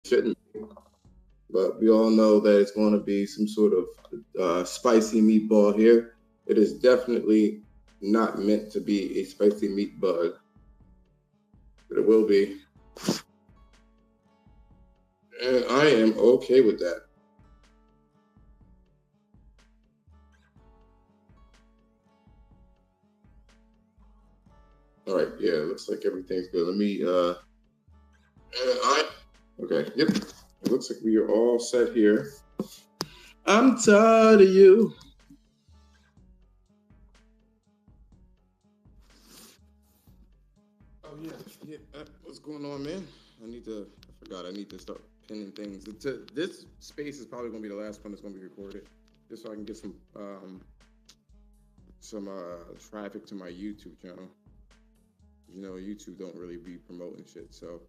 Shouldn't be. But we all know that it's going to be some sort of spicy meatball here. It is definitely not meant to be a spicy meat bug, but it will be. And I am okay with that. All right, yeah, looks like everything's good. Let me I okay, yep. It looks like we are all set here. I'm tired of you. Oh yeah, yeah. What's going on, man? I forgot. I need to start pinning things. This space is probably going to be the last one that's going to be recorded, just so I can get some traffic to my YouTube channel. You know, YouTube don't really be promoting shit, so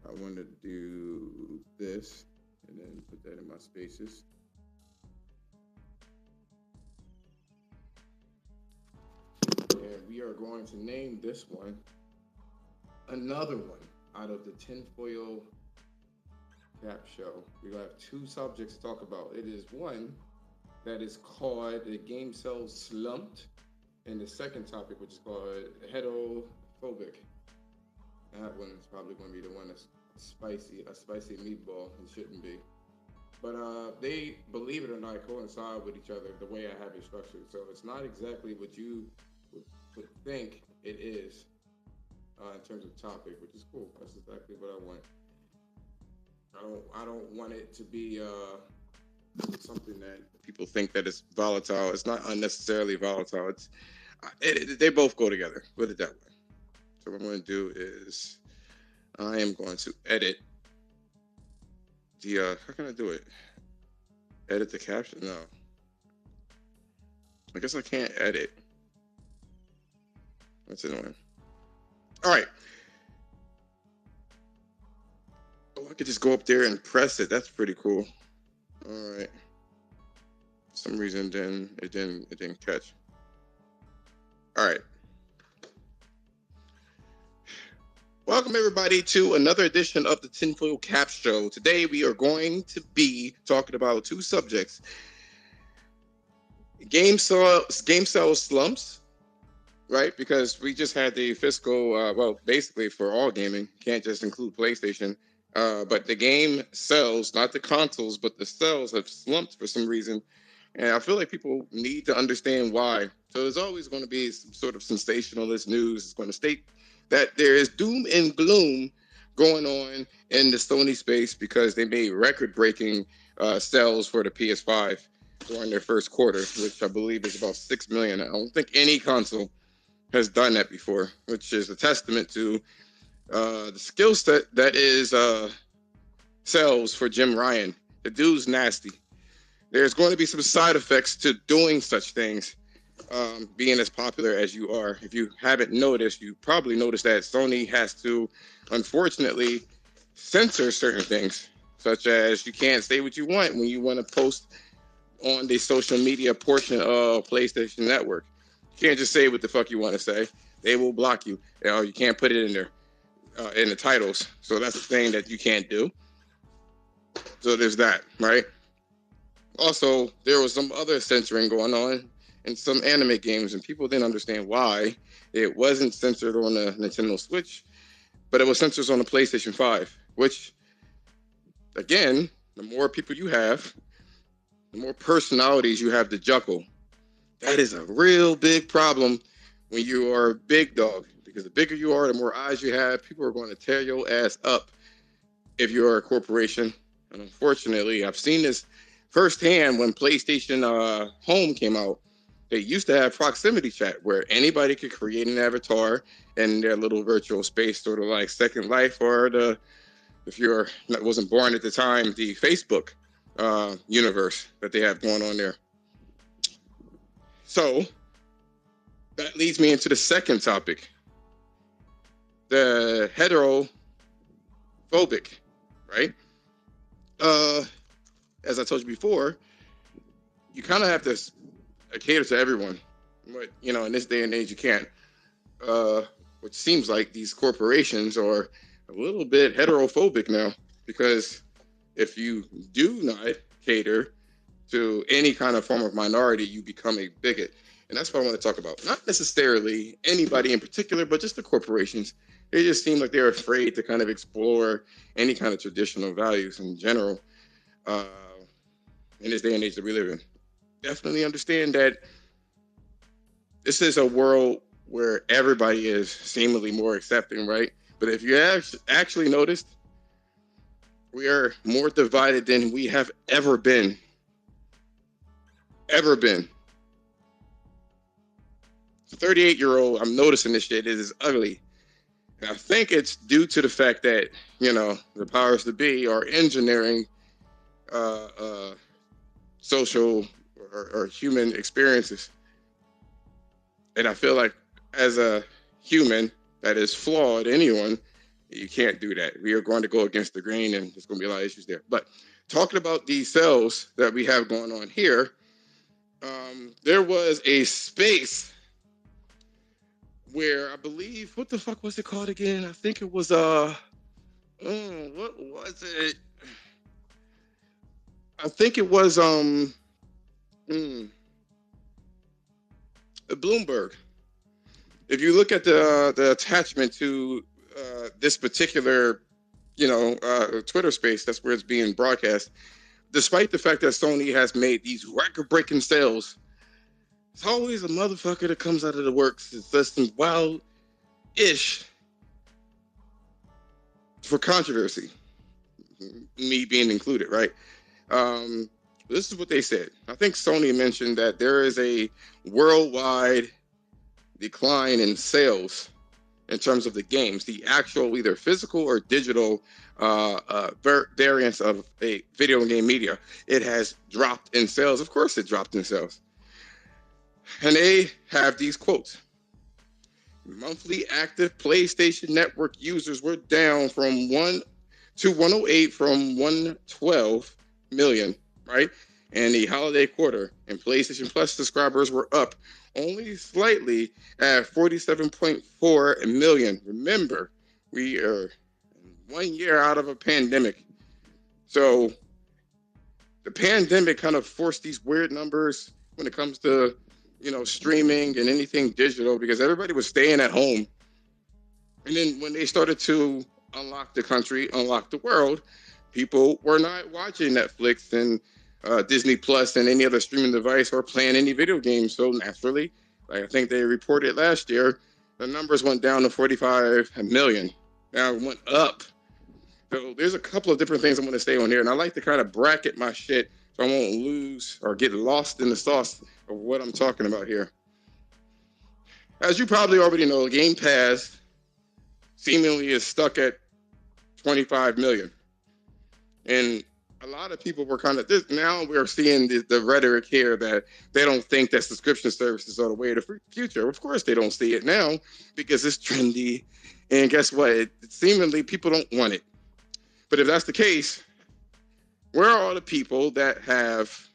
I wanted to do this and then put that in my spaces. And we are going to name this one another one out of the tinfoil cap show. We're gonna have two subjects to talk about. It is one that is called the game sells slumped, and the second topic, which is called HeteoPhobic. That one is probably going to be the one that's spicy, a spicy meatball. It shouldn't be. But they, believe it or not, coincide with each other the way I have it structured. So it's not exactly what you would think it is in terms of topic, which is cool. That's exactly what I want. I don't want it to be something that people think that it's volatile. It's not unnecessarily volatile. They both go together. Put it that way. So what I'm going to do is I am going to edit the how can I do it? Edit the caption? No. I guess I can't edit. That's annoying. All right. Oh, I could just go up there and press it. That's pretty cool. All right. For some reason, then it didn't catch. All right. Welcome everybody to another edition of the Tinfoil Cap Show. Today we are going to be talking about two subjects: game sales slumps, right? Because we just had the fiscal, well, basically for all gaming, can't just include PlayStation. But the game sales, not the consoles, but the sales have slumped for some reason. And I feel like people need to understand why. So there's always going to be some sort of sensationalist news. It's going to state that there is doom and gloom going on in the Sony space because they made record-breaking sales for the PS5 during their first quarter, which I believe is about 6 million. I don't think any console has done that before, which is a testament to the skill set that is sales for Jim Ryan. The dude's nasty. There's going to be some side effects to doing such things, being as popular as you are. If you haven't noticed, you probably noticed that Sony has to, unfortunately, censor certain things, such as you can't say what you want when you want to post on the social media portion of PlayStation Network. You can't just say what the fuck you want to say. They will block you. You can't put it in there in the titles. So that's the thing that you can't do. So there's that, right? Also, there was some other censoring going on in some anime games, and people didn't understand why it wasn't censored on the Nintendo Switch, but it was censored on the PlayStation 5, which, again, the more people you have, the more personalities you have to juggle. That is a real big problem when you are a big dog, because the bigger you are, the more eyes you have, people are going to tear your ass up if you're a corporation. And unfortunately, I've seen this firsthand when PlayStation Home came out. They used to have proximity chat where anybody could create an avatar in their little virtual space, sort of like Second Life, or if you're wasn't born at the time, the Facebook universe that they have going on there. So that leads me into the second topic, the HeteoPhobic, right? As I told you before, you kind of have to cater to everyone. But, in this day and age, you can't. Which seems like these corporations are a little bit heterophobic now, because If you do not cater to any kind of form of minority, you become a bigot. And that's what I want to talk about. Not necessarily anybody in particular, but just the corporations. They just seem like they're afraid to kind of explore any kind of traditional values in general uh, in this day and age that we live in. Definitely understand that this is a world where everybody is seemingly more accepting, right? But if you actually noticed, we are more divided than we have ever been. Ever been. 38-year-old, I'm noticing this shit. It is ugly. And I think it's due to the fact that, the powers that be are engineering uh, uh, social or human experiences. And I feel like as a human that is flawed, anyone, you can't do that. We are going to go against the grain, and there's going to be a lot of issues there. But talking about these cells that we have going on here, there was a space where I believe, what the fuck was it called again? I think it was what was it? I think it was Bloomberg. If you look at the attachment to this particular, Twitter space, that's where it's being broadcast. Despite the fact that Sony has made these record-breaking sales, it's always a motherfucker that comes out of the works that says some wild-ish for controversy, me being included, right? This is what they said. I think Sony mentioned that there is a worldwide decline in sales in terms of the games, the actual either physical or digital variants of a video game media. It has dropped in sales. Of course it dropped in sales. And they have these quotes. Monthly active PlayStation Network users were down from 108 from 112 million, right? And the holiday quarter, and PlayStation Plus subscribers were up only slightly at 47.4 million. Remember, we are 1 year out of a pandemic. So the pandemic kind of forced these weird numbers when it comes to, streaming and anything digital, because everybody was staying at home. And then when they started to unlock the country, unlock the world, people were not watching Netflix and Disney Plus and any other streaming device or playing any video games. So naturally, like I think they reported last year, the numbers went down to 45 million. Now it went up. So there's a couple of different things I'm going to say on here. And I like to kind of bracket my shit so I won't lose or get lost in the sauce of what I'm talking about here. As you probably already know, Game Pass seemingly is stuck at 25 million. And a lot of people were kind of this. Now we're seeing the rhetoric here that they don't think that subscription services are the way of the future. Of course, they don't see it now because it's trendy. And guess what? Seemingly people don't want it. But if that's the case, where are all the people that have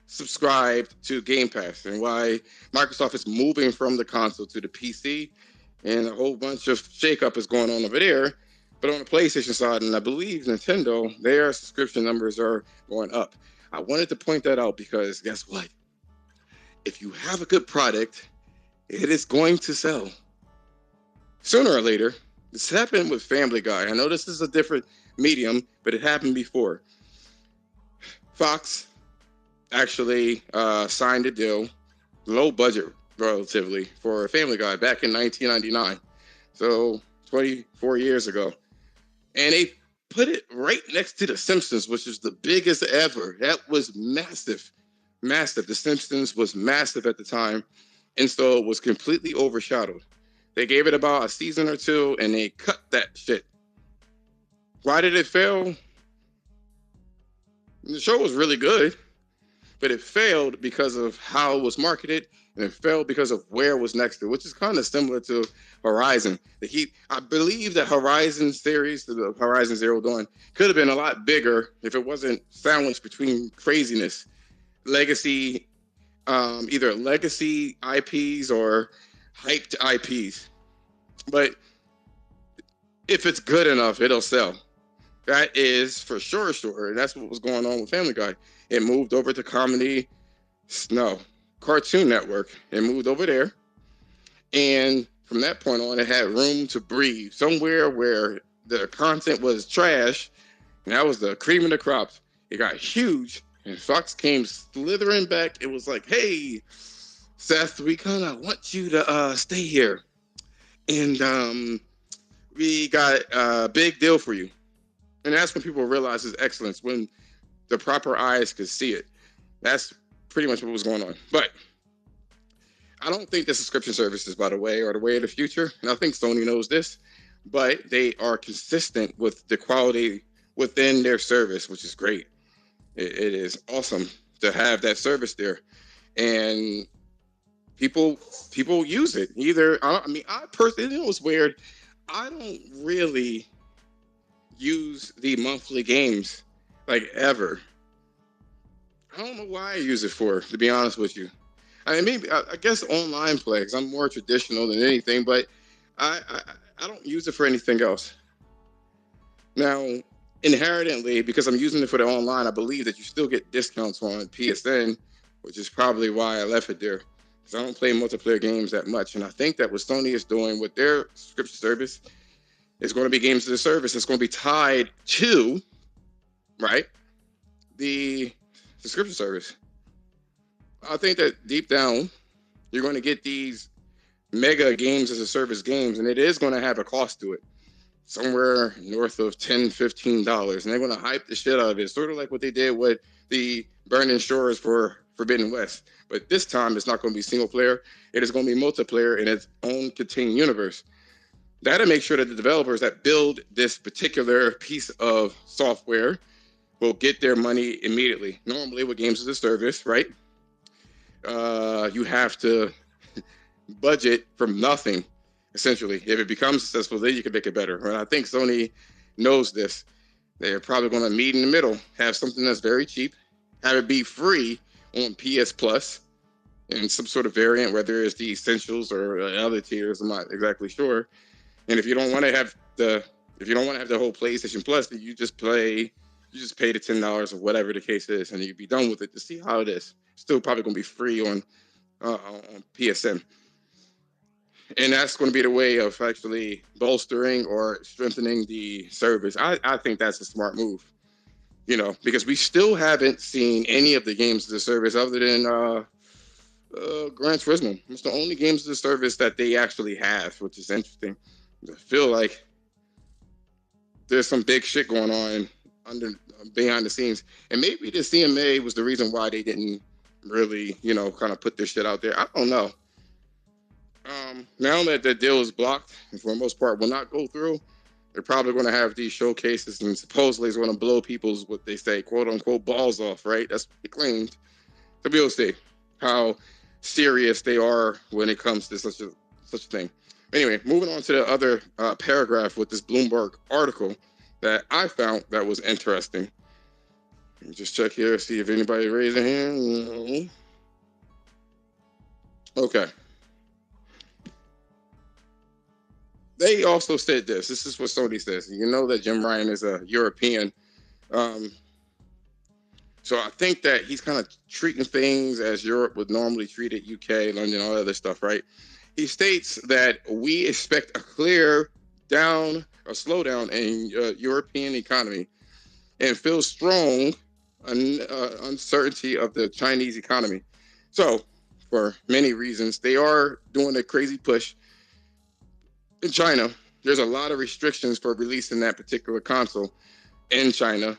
subscribed to Game Pass, and why Microsoft is moving from the console to the PC, and a whole bunch of shakeup is going on over there? But on the PlayStation side, and I believe Nintendo, their subscription numbers are going up. I wanted to point that out because guess what? If you have a good product, it is going to sell. Sooner or later, this happened with Family Guy. I know this is a different medium, but it happened before. Fox actually signed a deal, low budget relatively, for Family Guy back in 1999. So 24 years ago. And they put it right next to The Simpsons, which is the biggest ever. That was massive, massive. The Simpsons was massive at the time. And so it was completely overshadowed. They gave it about a season or two, and they cut that shit. Why did it fail? The show was really good, but it failed because of how it was marketed, and it failed because of where it was next to, which is kind of similar to Horizon. I believe that Horizon series, the Horizon Zero Dawn, could have been a lot bigger if it wasn't sandwiched between craziness, legacy, either legacy IPs or hyped IPs. But if it's good enough, it'll sell. That is for sure. And that's what was going on with Family Guy. It moved over to no, Cartoon Network. It moved over there. And from that point on, it had room to breathe. Somewhere where the content was trash, and that was the cream of the crops. It got huge, and Fox came slithering back. It was like, hey, Seth, we kind of want you to stay here. And we got a big deal for you. And that's when people realize his excellence, when the proper eyes could see it. That's pretty much what was going on. But I don't think the subscription services, by the way, are the way of the future. And I think Sony knows this, but they are consistent with the quality within their service, which is great. It is awesome to have that service there. And people use it. I personally, it was weird. I don't really use the monthly games like ever. I don't know why I use it for, to be honest with you. I mean, maybe I guess online play, because I'm more traditional than anything, but I don't use it for anything else. Now, inherently, because I'm using it for the online, I believe that you still get discounts on PSN, which is probably why I left it there. Because I don't play multiplayer games that much. And I think that what Sony is doing with their subscription service is going to be games as a service that's going to be tied to, right, the subscription service. I think that deep down, you're going to get these mega games as a service games, and it is going to have a cost to it, somewhere north of $10, $15, and they're going to hype the shit out of it, sort of like what they did with the Burning Shores for Forbidden West. But this time, it's not going to be single player. It is going to be multiplayer in its own contained universe. That'll make sure that the developers that build this particular piece of software will get their money immediately. Normally, with games as a service, right? You have to budget from nothing, essentially. If it becomes successful, then you can make it better. And I think Sony knows this. They're probably going to meet in the middle, have something that's very cheap, have it be free on PS Plus in some sort of variant, whether it's the Essentials or other tiers. I'm not exactly sure. And if you don't want to have the whole PlayStation Plus, then you just pay the $10 or whatever the case is, and you'd be done with it to see how it is. Still probably going to be free on PSN. And that's going to be the way of actually bolstering or strengthening the service. I think that's a smart move, because we still haven't seen any of the games as a service other than Gran Turismo. It's the only games as a service that they actually have, which is interesting. I feel like there's some big shit going on behind the scenes. And maybe the CMA was the reason why they didn't really, kind of put this shit out there. I don't know. Now that the deal is blocked, and for the most part will not go through, they're probably going to have these showcases, and supposedly it's going to blow people's, what they say, quote unquote, balls off, right? That's what they claimed. So we'll see how serious they are when it comes to such a thing. Anyway, moving on to the other paragraph with this Bloomberg article that I found that was interesting. Let me just check here, see if anybody raised their hand. Okay. They also said this. This is what Sony says. You know that Jim Ryan is a European. So I think that he's kind of treating things as Europe would normally treat it, UK, London, all that other stuff, right? He states that we expect a slowdown in European economy and feel strong uncertainty of the Chinese economy. So, for many reasons, they are doing a crazy push. In China, there's a lot of restrictions for releasing that particular console in China,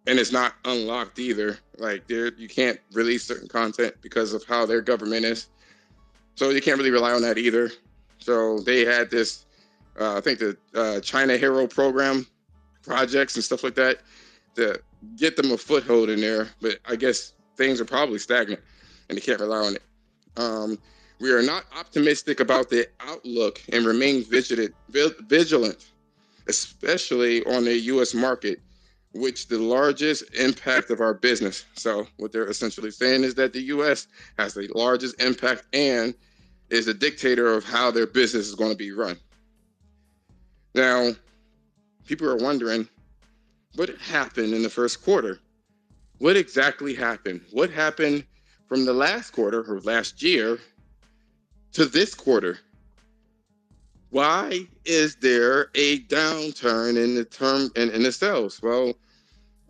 and it's not unlocked either. Like, you can't release certain content because of how their government is. So you can't really rely on that either. So they had this, I think the China Hero program projects and stuff like that to get them a foothold in there. But I guess things are probably stagnant and they can't rely on it. We are not optimistic about the outlook and remain vigilant, especially on the U.S. market, which the largest impact of our business. So what they're essentially saying is that the U.S. has the largest impact and is a dictator of how their business is going to be run. Now, people are wondering, What happened in the first quarter? What exactly happened? What happened from the last quarter or last year to this quarter? Why is there a downturn in in the sales? Well,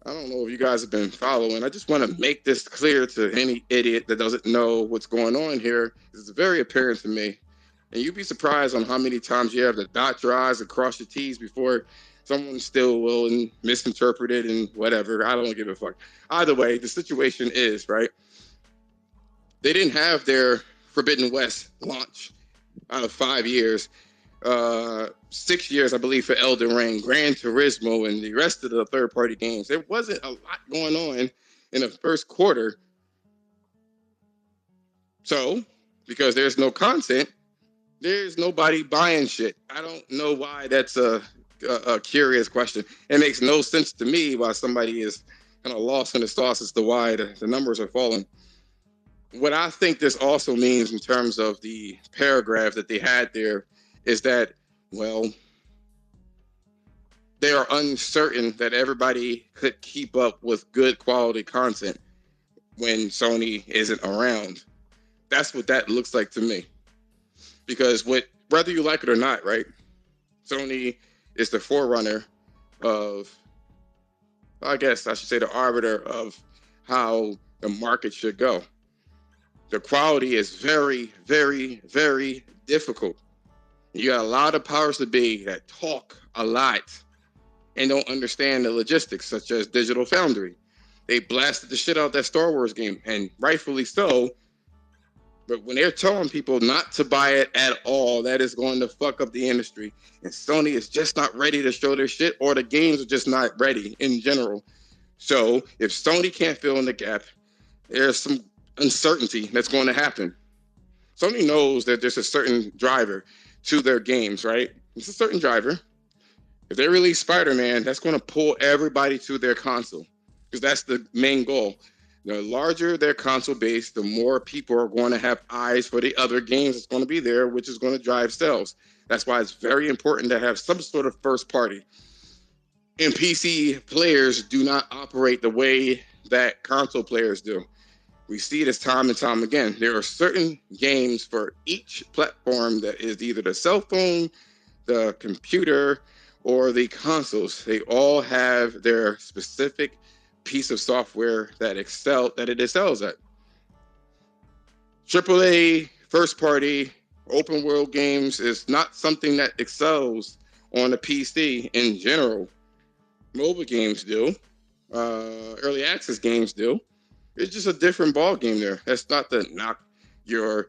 I don't know if you guys have been following. I just want to make this clear to any idiot that doesn't know what's going on here. It's very apparent to me. And you'd be surprised on how many times you have to dot your I's and cross your T's before someone still will misinterpret it and whatever. I don't give a fuck. Either way, the situation is, right? They didn't have their Forbidden West launch out of 5 years. 6 years, I believe, for Elden Ring, Gran Turismo, and the rest of the third-party games. There wasn't a lot going on in the first quarter. So, because there's no content, there's nobody buying shit. I don't know why that's a curious question. It makes no sense to me why somebody is kind of lost in the sauce as to why the numbers are falling. What I think this also means in terms of the paragraph that they had there is that, well, they are uncertain that everybody could keep up with good quality content when Sony isn't around. That's what that looks like to me. Because whether you like it or not, right? Sony is the forerunner of, I guess I should say the arbiter of how the market should go. The quality is very, very, very difficult. You got a lot of powers to be that talk a lot and don't understand the logistics, such as Digital Foundry. They blasted the shit out of that Star Wars game, and rightfully so. But when they're telling people not to buy it at all, that is going to fuck up the industry. And Sony is just not ready to show their shit, or the games are just not ready in general. So if Sony can't fill in the gap, there's some uncertainty that's going to happen. Sony knows that there's a certain driver to their games, right? It's a certain driver. If they release Spider-Man, that's going to pull everybody to their console because that's the main goal. The larger their console base, the more people are going to have eyes for the other games that's going to be there, which is going to drive sales. That's why it's very important to have some sort of first party. And PC players do not operate the way that console players do. We see this time and time again. There are certain games for each platform that is either the cell phone, the computer, or the consoles. They all have their specific piece of software that it excels at. AAA, first party, open world games is not something that excels on a PC in general. Mobile games do. Early access games do. It's just a different ball game there. That's not to knock your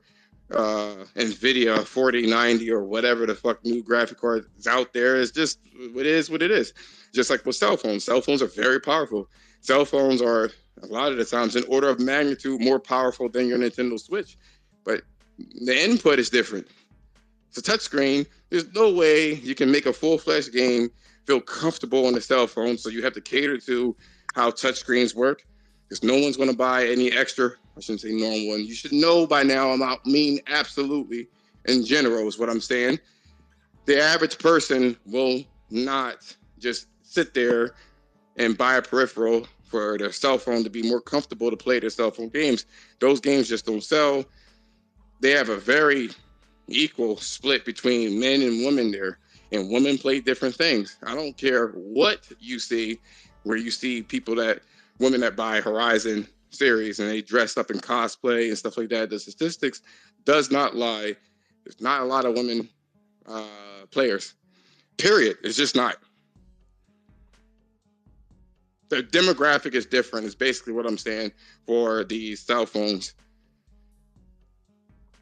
NVIDIA 4090 or whatever the fuck new graphic card is out there. It's just, it is what it is. Just like with cell phones. Cell phones are very powerful. Cell phones are, a lot of the times, an order of magnitude more powerful than your Nintendo Switch. But the input is different. It's a touchscreen. There's no way you can make a full-fledged game feel comfortable on the cell phone, so you have to cater to how touchscreens work. Because no one's going to buy any extra, I shouldn't say normal one. You should know by now, I mean absolutely, in general is what I'm saying. The average person will not just sit there and buy a peripheral for their cell phone to be more comfortable to play their cell phone games. Those games just don't sell. They have a very equal split between men and women there. And women play different things. I don't care what you see, where you see women that buy Horizon series and they dress up in cosplay and stuff like that. The statistics does not lie. There's not a lot of women players. Period. It's just not. The demographic is different, is basically what I'm saying for the cell phones.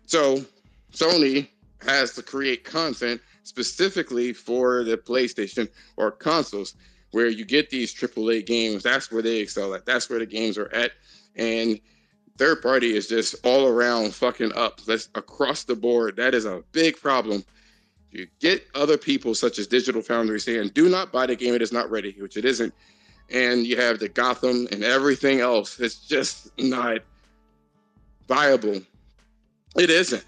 So Sony has to create content specifically for the PlayStation or consoles, where you get these AAA games. That's where they excel at. That's where the games are at. And third party is just all around fucking up. That's across the board. That is a big problem. You get other people such as Digital Foundry saying, do not buy the game, it is not ready, which it isn't. And you have the Gotham and everything else. It's just not viable. It isn't.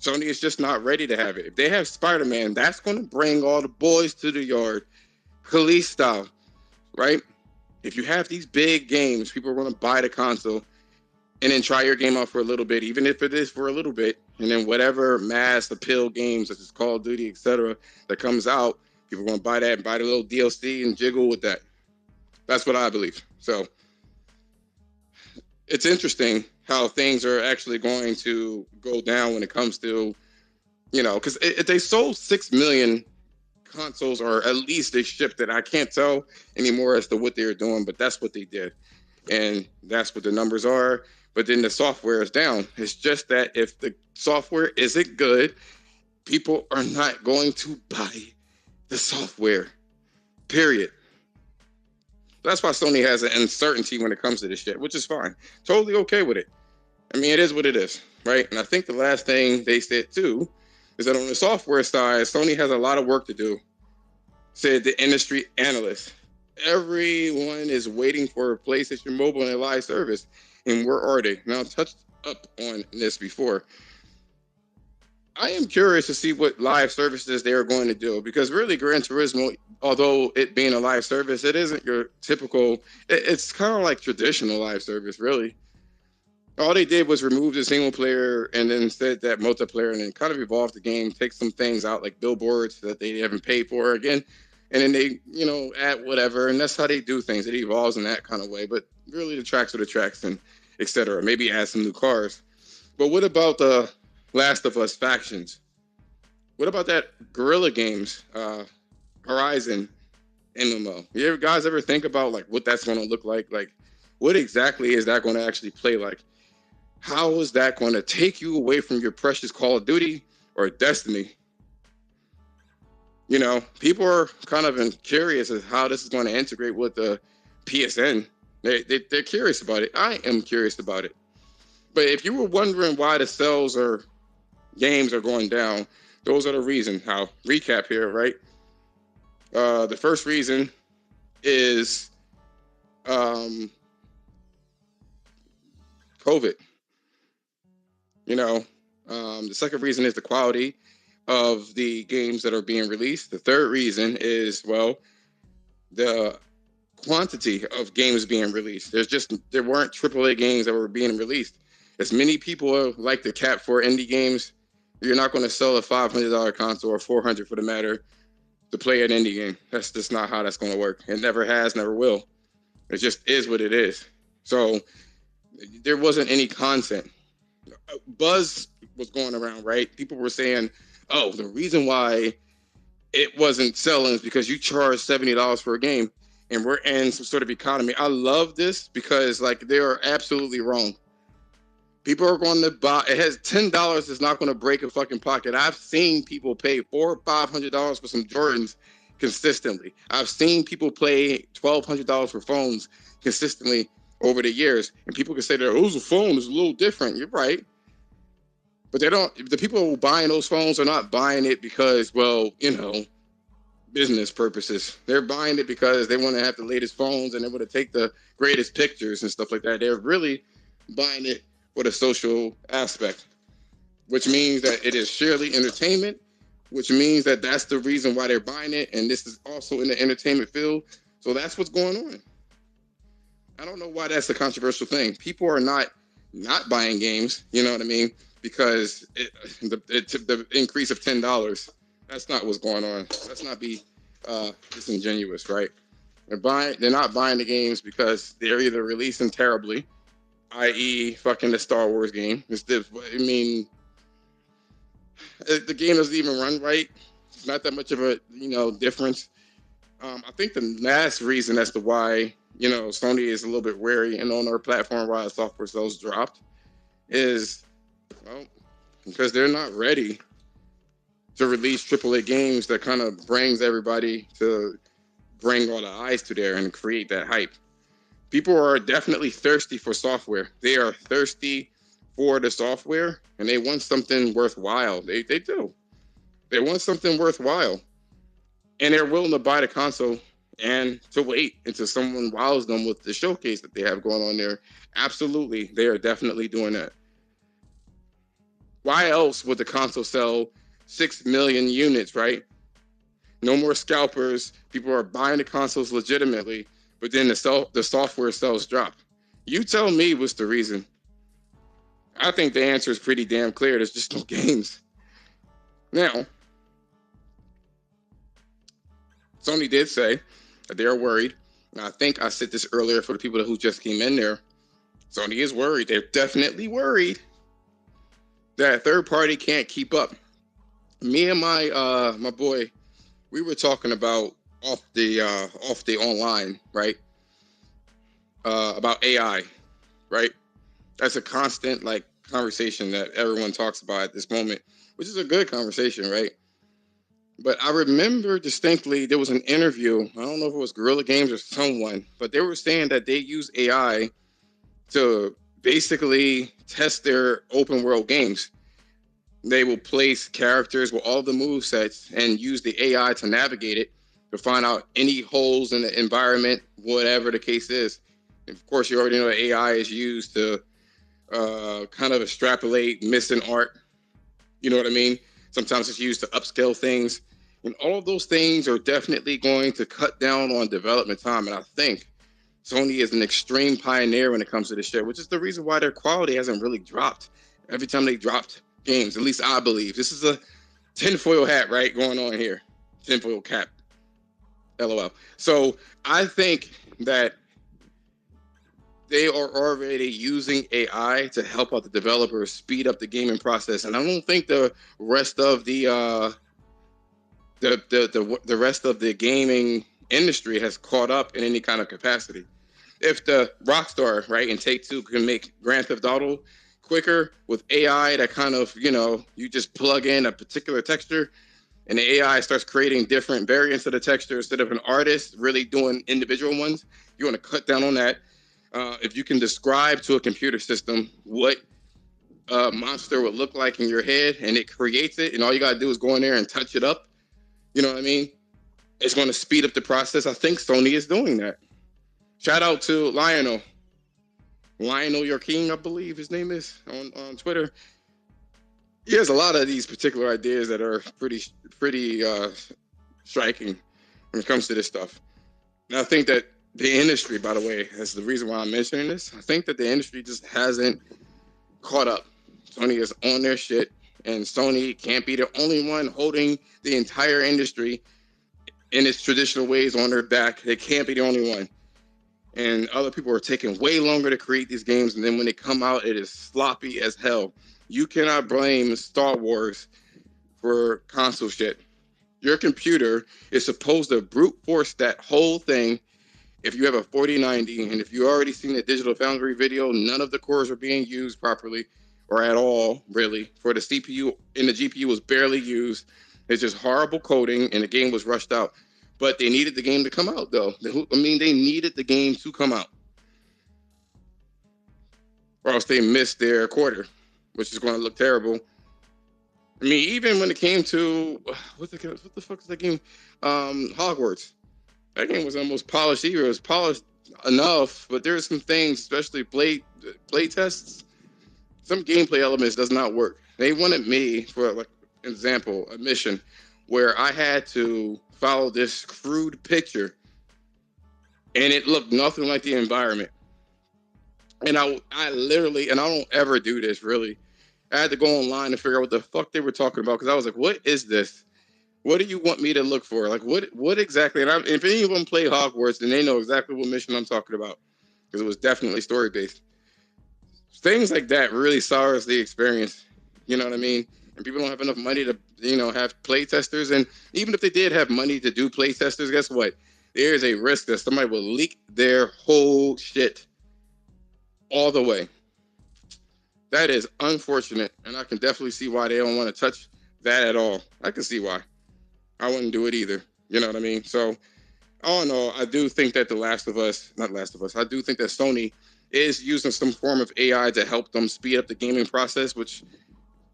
Sony is just not ready to have it. If they have Spider-Man, that's going to bring all the boys to the yard. police style, right? If you have these big games, people are going to buy the console and then try your game out for a little bit, even if it is for a little bit. And then whatever mass appeal games, such as Call of Duty, etc., that comes out, people are going to buy that and buy the little DLC and jiggle with that. That's what I believe. So it's interesting how things are actually going to go down when it comes to, because they sold 6 million consoles, or at least they shipped it. I can't tell anymore as to what they're doing, but that's what they did. And that's what the numbers are. But then the software is down. It's just that if the software isn't good, people are not going to buy the software, period. That's why Sony has an uncertainty when it comes to this shit, which is fine. Totally okay with it. I mean, it is what it is, right? And I think the last thing they said too is that on the software side, Sony has a lot of work to do, said the industry analyst. Everyone is waiting for PlayStation Mobile and a live service. And where are they? Now, I've touched up on this before. I am curious to see what live services they are going to do, because really Gran Turismo, although it being a live service, it isn't your typical, it's kind of like traditional live service, really. All they did was remove the single player and then said that multiplayer, and then kind of evolved the game, take some things out like billboards that they haven't paid for again, and then they, add whatever, and that's how they do things. It evolves in that kind of way, but really the tracks are the tracks, and etc. Maybe add some new cars. But what about the Last of Us factions? What about that Guerrilla Games, Horizon MMO? You guys ever think about like what that's going to look like? Like, what exactly is that going to actually play like? How is that going to take you away from your precious Call of Duty or Destiny? People are kind of curious as how this is going to integrate with the PSN. They're curious about it. I am curious about it. But if you were wondering why the sales or games are going down, those are the reasons. I'll recap here, right? The first reason is COVID. The second reason is the quality of the games that are being released. The third reason is, the quantity of games being released. There weren't AAA games that were being released. As many people like the cap for indie games, you're not going to sell a $500 console or $400 for the matter to play an indie game. That's just not how that's going to work. It never has, never will. It just is what it is. So there wasn't any content. Buzz was going around, right? People were saying, oh, the reason why it wasn't selling is because you charge $70 for a game and we're in some sort of economy. I love this because they are absolutely wrong. People are going to buy, it has $10 is not going to break a fucking pocket. I've seen people pay $400 or $500 for some Jordans consistently. I've seen people pay $1,200 for phones consistently over the years. And people can say that, oh, the phone is a little different. You're right. But the people who are buying those phones are not buying it because, business purposes. They're buying it because they want to have the latest phones and they want to take the greatest pictures and stuff like that. They're really buying it for the social aspect, which means that it is surely entertainment, which means that that's the reason why they're buying it. And this is also in the entertainment field. So that's what's going on. I don't know why that's a controversial thing. People are not buying games, you know what I mean? Because the increase of $10, that's not what's going on. Let's not be disingenuous, right? They're not buying the games because they're either releasing terribly, i.e. fucking the Star Wars game. The game doesn't even run right. It's not that much of a difference. I think the last reason as to why Sony is a little bit wary and on their platform why the software sales dropped is because they're not ready to release AAA games that kind of brings everybody to bring all the eyes to there and create that hype. People are definitely thirsty for software. They are thirsty for the software and they want something worthwhile. They do. They want something worthwhile. And they're willing to buy the console and to wait until someone wows them with the showcase that they have going on there. Absolutely, they are definitely doing that. Why else would the console sell 6 million units, right? No more scalpers. People are buying the consoles legitimately, but then the software sales drop. You tell me what's the reason. I think the answer is pretty damn clear. There's just no games. Now, Sony did say that they're worried. And I think I said this earlier for the people who just came in there. Sony is worried. They're definitely worried that third party can't keep up. Me and my boy, we were talking about off the online, right? About AI, right? That's a constant like conversation that everyone talks about at this moment, which is a good conversation, right? But I remember distinctly there was an interview. I don't know if it was Guerrilla Games or someone, but they were saying that they use AI to basically test their open world games. They will place characters with all the move sets and use the AI to navigate it to find out any holes in the environment, whatever the case is. And of course, you already know that AI is used to kind of extrapolate missing art. You know what I mean? Sometimes it's used to upscale things. And all of those things are definitely going to cut down on development time. And I think Sony is an extreme pioneer when it comes to this shit, which is the reason why their quality hasn't really dropped every time they dropped games. At least I believe. This is a tinfoil hat, right, going on here. Tinfoil cap. LOL. So I think that they are already using AI to help out the developers speed up the gaming process, and I don't think the rest of the rest of the gaming industry has caught up in any kind of capacity. If the Rockstar, right, and Take-Two can make Grand Theft Auto quicker with AI that kind of, you just plug in a particular texture and the AI starts creating different variants of the texture instead of an artist really doing individual ones, you want to cut down on that. If you can describe to a computer system what a monster would look like in your head and it creates it, and all you got to do is go in there and touch it up, you know what I mean? It's going to speed up the process. I think Sony is doing that. Shout out to Lionel Your King, I believe his name is, on Twitter. He has a lot of these particular ideas that are pretty striking when it comes to this stuff. And I think that the industry, by the way, that's the reason why I'm mentioning this. I think that the industry just hasn't caught up. Sony is on their shit, and Sony can't be the only one holding the entire industry in its traditional ways on their back. They can't be the only one. And other people are taking way longer to create these games, and then when they come out, it is sloppy as hell. You cannot blame Star Wars for console shit. Your computer is supposed to brute force that whole thing. If you have a 4090, and if you already seen the Digital Foundry video, none of the cores are being used properly or at all, really. For the CPU and the GPU was barely used. It's just horrible coding, and the game was rushed out. But they needed the game to come out, though. I mean, they needed the game to come out, or else they missed their quarter, which is going to look terrible. I mean, even when it came to what the fuck is that game? Hogwarts. That game was almost polished. It was polished enough, but there's some things, especially play tests. Some gameplay elements does not work. They wanted me, for like example, a mission where I had to follow this crude picture, and it looked nothing like the environment. And I literally, and I don't ever do this really. I had to go online to figure out what the fuck they were talking about, because I was like, what is this? What do you want me to look for? Like, what exactly? And if anyone played Hogwarts, then they know exactly what mission I'm talking about, because it was definitely story based. Things like that really sours the experience. You know what I mean? And people don't have enough money to, have play testers. And even if they did have money to do play testers, guess what? There's a risk that somebody will leak their whole shit all the way. That is unfortunate, and I can definitely see why they don't want to touch that at all. I can see why. I wouldn't do it either. You know what I mean? So, all in all, I do think that I do think that Sony is using some form of AI to help them speed up the gaming process, which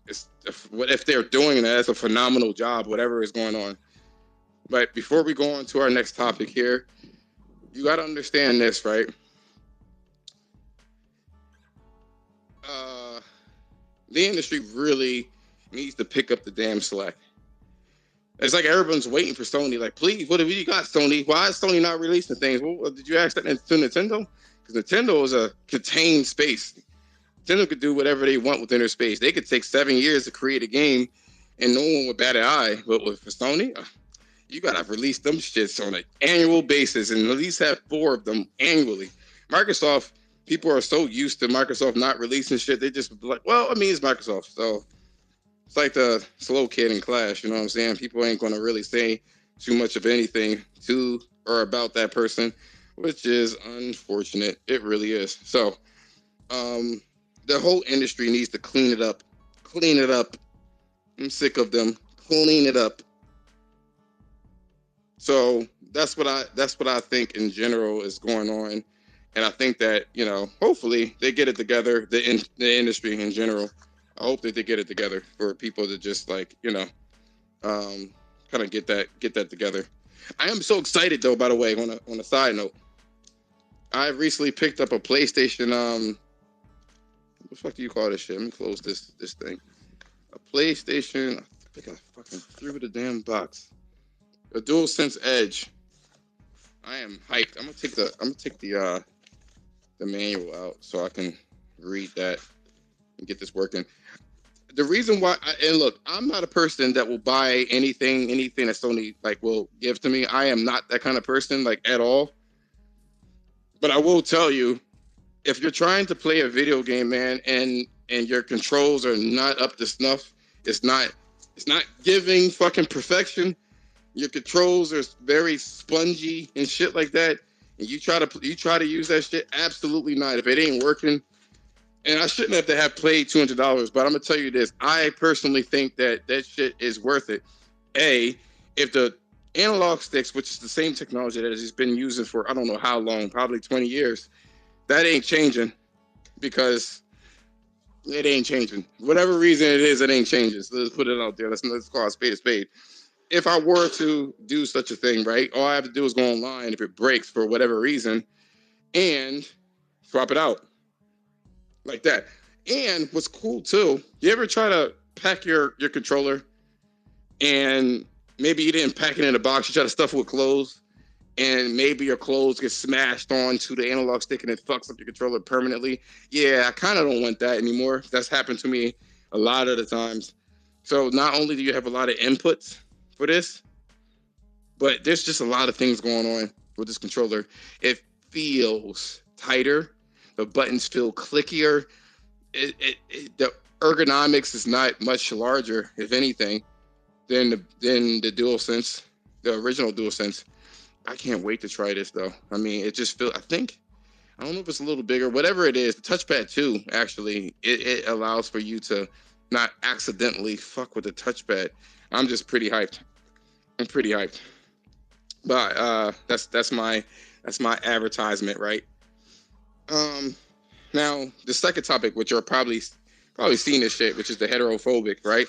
is, if they're doing that, it's a phenomenal job, whatever is going on. But before we go on to our next topic here, you got to understand this, right? The industry really needs to pick up the damn slack. It's like everyone's waiting for Sony. Like, please, what have you got, Sony? Why is Sony not releasing things? Well, did you ask that to Nintendo? Because Nintendo is a contained space. Nintendo could do whatever they want within their space. They could take 7 years to create a game, and no one would bat an eye. But for Sony, you gotta release them shits on an annual basis, and at least have 4 of them annually. Microsoft, people are so used to Microsoft not releasing shit, they just like, well, I mean, it's Microsoft, so it's like the slow kid in class. You know what I'm saying? People ain't gonna really say too much of anything to or about that person, which is unfortunate. It really is. So, the whole industry needs to clean it up. Clean it up. I'm sick of them. Clean it up. So that's what I think in general is going on, and I think that, you know, hopefully they get it together. The industry in general, I hope that they get it together for people to just, like, you know, kind of get that together. I am so excited though. By the way, on a side note, I recently picked up a PlayStation. What the fuck do you call this shit? Let me close this thing. A PlayStation. I think I fucking threw the damn box. A DualSense Edge. I am hyped. I'm gonna take the manual out so I can read that and get this working. The reason why, and look, I'm not a person that will buy anything that Sony like will give to me. I am not that kind of person, like, at all. But I will tell you, if you're trying to play a video game, man, and your controls are not up to snuff, it's not giving fucking perfection. Your controls are very spongy and shit like that, and you try to use that shit, absolutely not. If it ain't working, and I shouldn't have to have played $200, but I'm gonna tell you this: I personally think that shit is worth it. If the analog sticks, which is the same technology that has been using for I don't know how long, probably 20 years, that ain't changing, because it ain't changing. Whatever reason it is, it ain't changing. So let's put it out there. Let's call a spade a spade. If I were to do such a thing, right, all I have to do is go online if it breaks for whatever reason and swap it out like that. And what's cool too, you ever try to pack your controller and maybe you didn't pack it in a box, you try to stuff it with clothes, and maybe your clothes get smashed onto the analog stick and it fucks up your controller permanently? Yeah, I kind of don't want that anymore. That's happened to me a lot of the times. So not only do you have a lot of inputs for this, but there's just a lot of things going on with this controller. It feels tighter. The buttons feel clickier. The ergonomics is not much larger, if anything, than the DualSense, the original DualSense. I can't wait to try this though. I mean, it just feels. I don't know if it's a little bigger. Whatever it is, the touchpad too. Actually, it allows for you to not accidentally fuck with the touchpad. I'm just pretty hyped. I'm pretty hyped. But that's my advertisement, right? Now the second topic, which you're probably seeing this shit, which is the HeteoPhobic, right?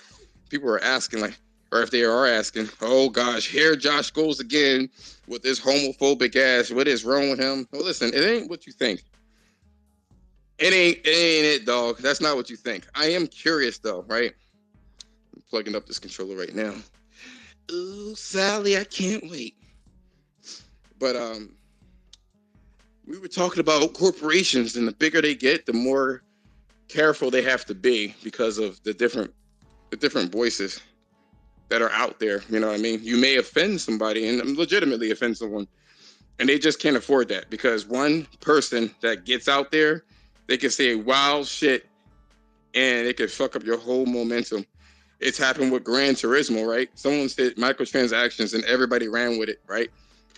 People are asking, like, or if they are asking, oh gosh, here Josh goes again with this homophobic ass. What is wrong with him? Well, listen, it ain't what you think. It ain't it, dog. That's not what you think. I am curious though, right? I'm plugging up this controller right now. Ooh, Sally, I can't wait. But we were talking about corporations, and the bigger they get, the more careful they have to be because of the different voices that are out there. You know what I mean? You may offend somebody and legitimately offend someone, and they just can't afford that, because one person that gets out there, they can say wild shit and it could fuck up your whole momentum. It's happened with Gran Turismo, right? Someone said microtransactions and everybody ran with it, right?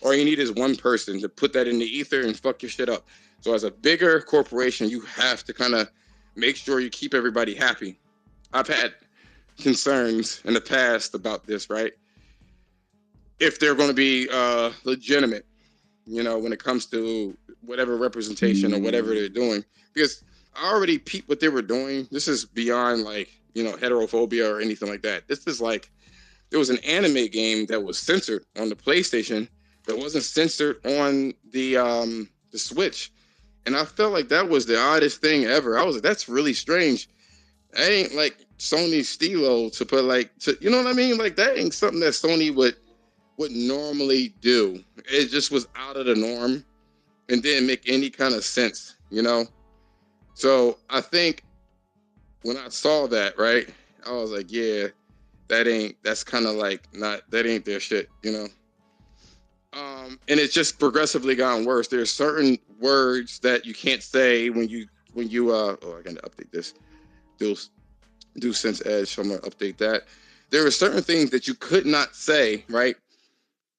All you need is one person to put that in the ether and fuck your shit up. So as a bigger corporation, you have to kind of make sure you keep everybody happy. I've had concerns in the past about this, right? If they're going to be legitimate, you know, when it comes to whatever representation or whatever they're doing. Because I already peeped what they were doing. This is beyond, like, you know, heterophobia or anything like that. This is like, there was an anime game that was censored on the PlayStation that wasn't censored on the Switch. And I felt like that was the oddest thing ever. I was like, that's really strange. That ain't like Sony's stilo to put like to, you know what I mean? Like that ain't something that Sony would normally do. It just was out of the norm and didn't make any kind of sense, you know? So I think when I saw that, right, I was like, yeah, that's kind of like not, that ain't their shit, you know? And it's just progressively gotten worse. There's certain words that you can't say oh, I gotta update this. Do sense edge, so I'm gonna update that. There are certain things that you could not say, right?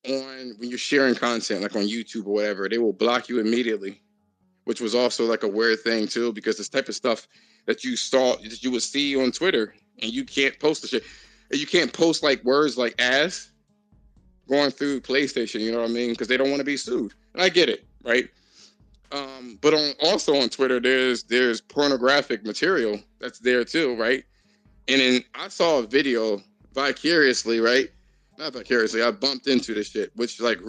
On when you're sharing content, like on YouTube or whatever, they will block you immediately, which was also like a weird thing too, because this type of stuff that you would see on Twitter, and you can't post the shit. And you can't post like words like ass going through PlayStation, you know what I mean? Because they don't want to be sued. And I get it, right? But also on Twitter, there's pornographic material that's there too, right? And then I saw a video vicariously, right? Not vicariously, I bumped into this shit, which like it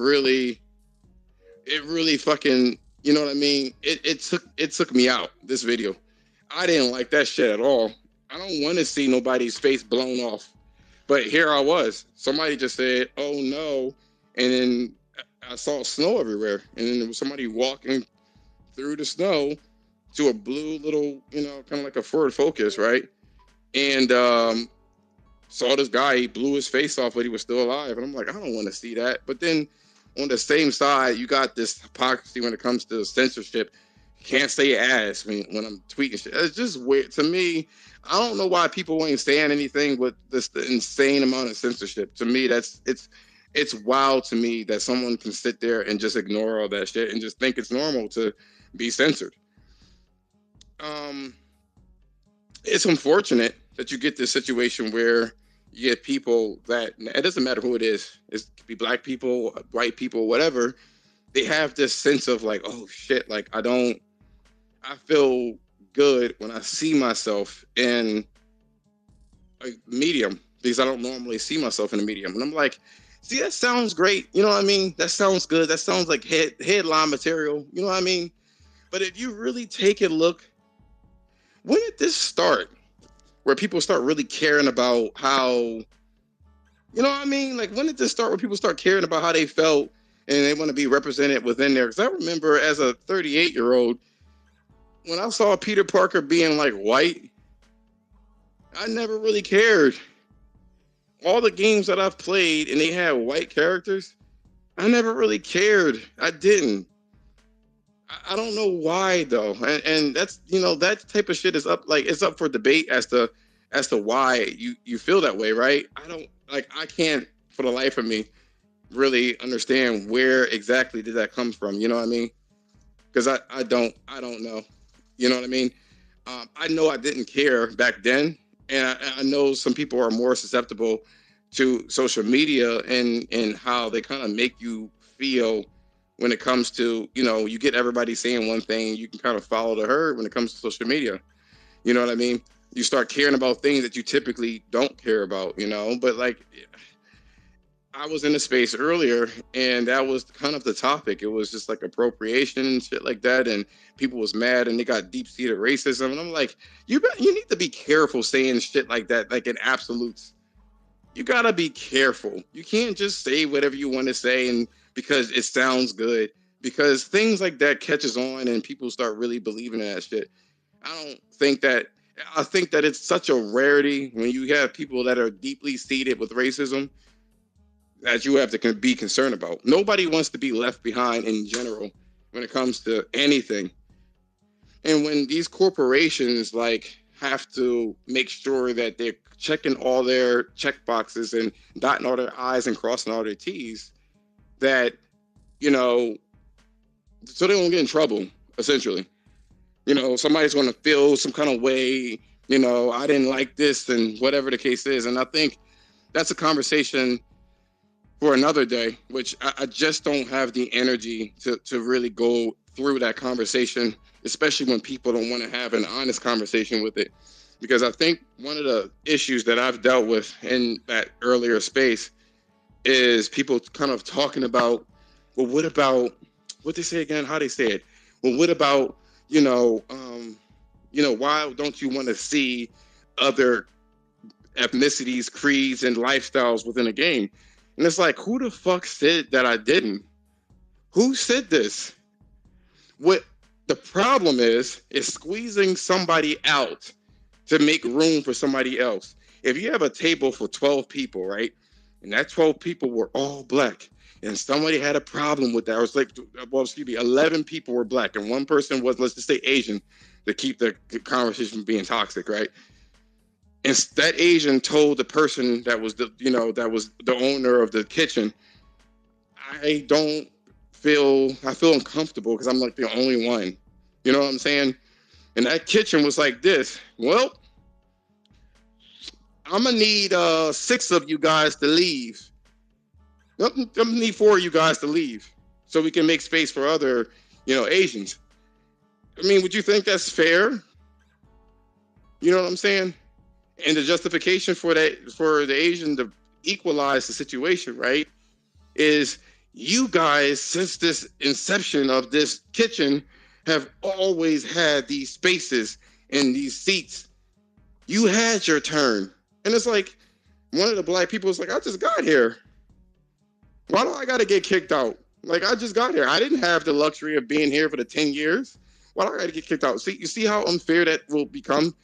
really fucking, you know what I mean? It took me out, this video. I didn't like that shit at all. I don't want to see nobody's face blown off. But here I was. Somebody just said, "Oh no," and then I saw snow everywhere, and then there was somebody walking through the snow to a blue little, you know, kind of like a Ford Focus, right? And saw this guy, he blew his face off, but he was still alive. And I'm like, I don't want to see that. But then on the same side, you got this hypocrisy when it comes to censorship. Can't say ass when I'm tweeting shit. It's just weird to me. I don't know why people ain't saying anything with this the insane amount of censorship. To me, it's wild to me that someone can sit there and just ignore all that shit and just think it's normal to be censored. Um, it's unfortunate that you get this situation where you get people that it doesn't matter who it is. It could be black people, white people, whatever. They have this sense of like, oh shit, like I feel good when I see myself in a medium because I don't normally see myself in a medium. And I'm like, see, that sounds great. You know what I mean? That sounds good. That sounds like headline material. You know what I mean? But if you really take a look, when did this start? Where people start really caring about how, you know what I mean? Like, when did this start where people start caring about how they felt and they want to be represented within there? Because I remember as a 38-year-old, when I saw Peter Parker being like white, I never really cared. All the games that I've played and they had white characters, I never really cared. I didn't. I don't know why though, and that's, you know, that type of shit is up, like it's up for debate as to why you feel that way, right? I can't for the life of me really understand where exactly did that come from. You know what I mean? Because I don't know. You know what I mean? I know I didn't care back then, and I know some people are more susceptible to social media and how they kind of make you feel when it comes to, you know, you get everybody saying one thing, you can kind of follow the herd when it comes to social media. You know what I mean? You start caring about things that you typically don't care about, you know. But like, I was in a space earlier, and that was kind of the topic. It was just like appropriation and shit like that, and people was mad, and they got deep seated racism. And I'm like, you need to be careful saying shit like that, like in absolutes. You gotta be careful. You can't just say whatever you want to say, and because it sounds good, because things like that catches on, and people start really believing in that shit. I don't think that. I think that it's such a rarity when you have people that are deeply seated with racism that you have to be concerned about. Nobody wants to be left behind in general when it comes to anything. And when these corporations like have to make sure that they're checking all their check boxes and dotting all their I's and crossing all their T's, that, you know, so they don't get in trouble, essentially. You know, somebody's going to feel some kind of way, you know, I didn't like this and whatever the case is. And I think that's a conversation for another day, which I just don't have the energy to really go through that conversation, especially when people don't want to have an honest conversation with it. Because I think one of the issues that I've dealt with in that earlier space is people kind of talking about, well, what about what they say again? How they say it? Well, what about, you know, why don't you want to see other ethnicities, creeds, and lifestyles within a game. And it's like, who the fuck said that I didn't? Who said this? What the problem is squeezing somebody out to make room for somebody else. If you have a table for 12 people, right? And that 12 people were all black, and somebody had a problem with that. It was like, well, excuse me, 11 people were black, and one person was, let's just say, Asian, to keep the conversation from being toxic, right? And that Asian told the person that was the, that was the owner of the kitchen, I feel uncomfortable because I'm like the only one. You know what I'm saying? And that kitchen was like this. Well, I'm gonna need 6 of you guys to leave. I'm gonna need 4 of you guys to leave so we can make space for other, Asians. I mean, would you think that's fair? You know what I'm saying? And the justification for that, for the Asian to equalize the situation, right, is you guys, since this inception of this kitchen, have always had these spaces and these seats. You had your turn. And it's like, one of the black people was like, I just got here. Why do I got to get kicked out? Like, I just got here. I didn't have the luxury of being here for the 10 years. Why do I got to get kicked out? See, you see how unfair that will become?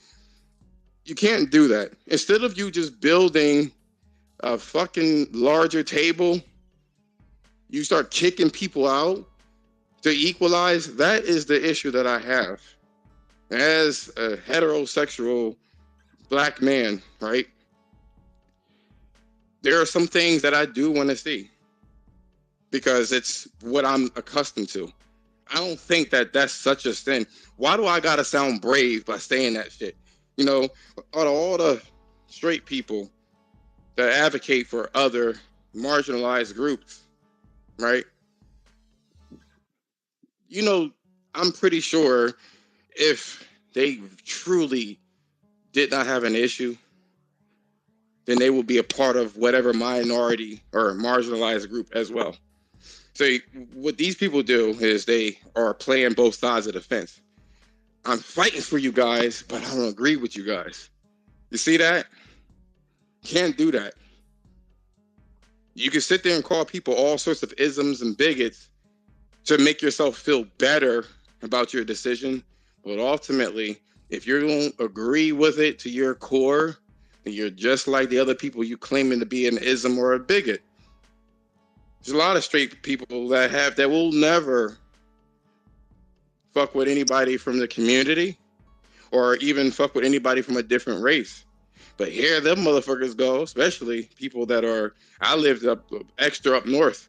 You can't do that. Instead of you just building a fucking larger table, you start kicking people out to equalize. That is the issue that I have as a heterosexual black man, right? There are some things that I do want to see because it's what I'm accustomed to. I don't think that that's such a sin. Why do I gotta sound brave by saying that shit? Out of all the straight people that advocate for other marginalized groups, right? I'm pretty sure if they truly did not have an issue, then they will be a part of whatever minority or marginalized group as well. So what these people do is they are playing both sides of the fence. I'm fighting for you guys, but I don't agree with you guys. You see that? Can't do that. You can sit there and call people all sorts of isms and bigots to make yourself feel better about your decision. But ultimately, if you don't agree with it to your core, then you're just like the other people you claiming to be an ism or a bigot. There's a lot of straight people that will never fuck with anybody from the community or even fuck with anybody from a different race. But here them motherfuckers go, especially people I lived extra up north,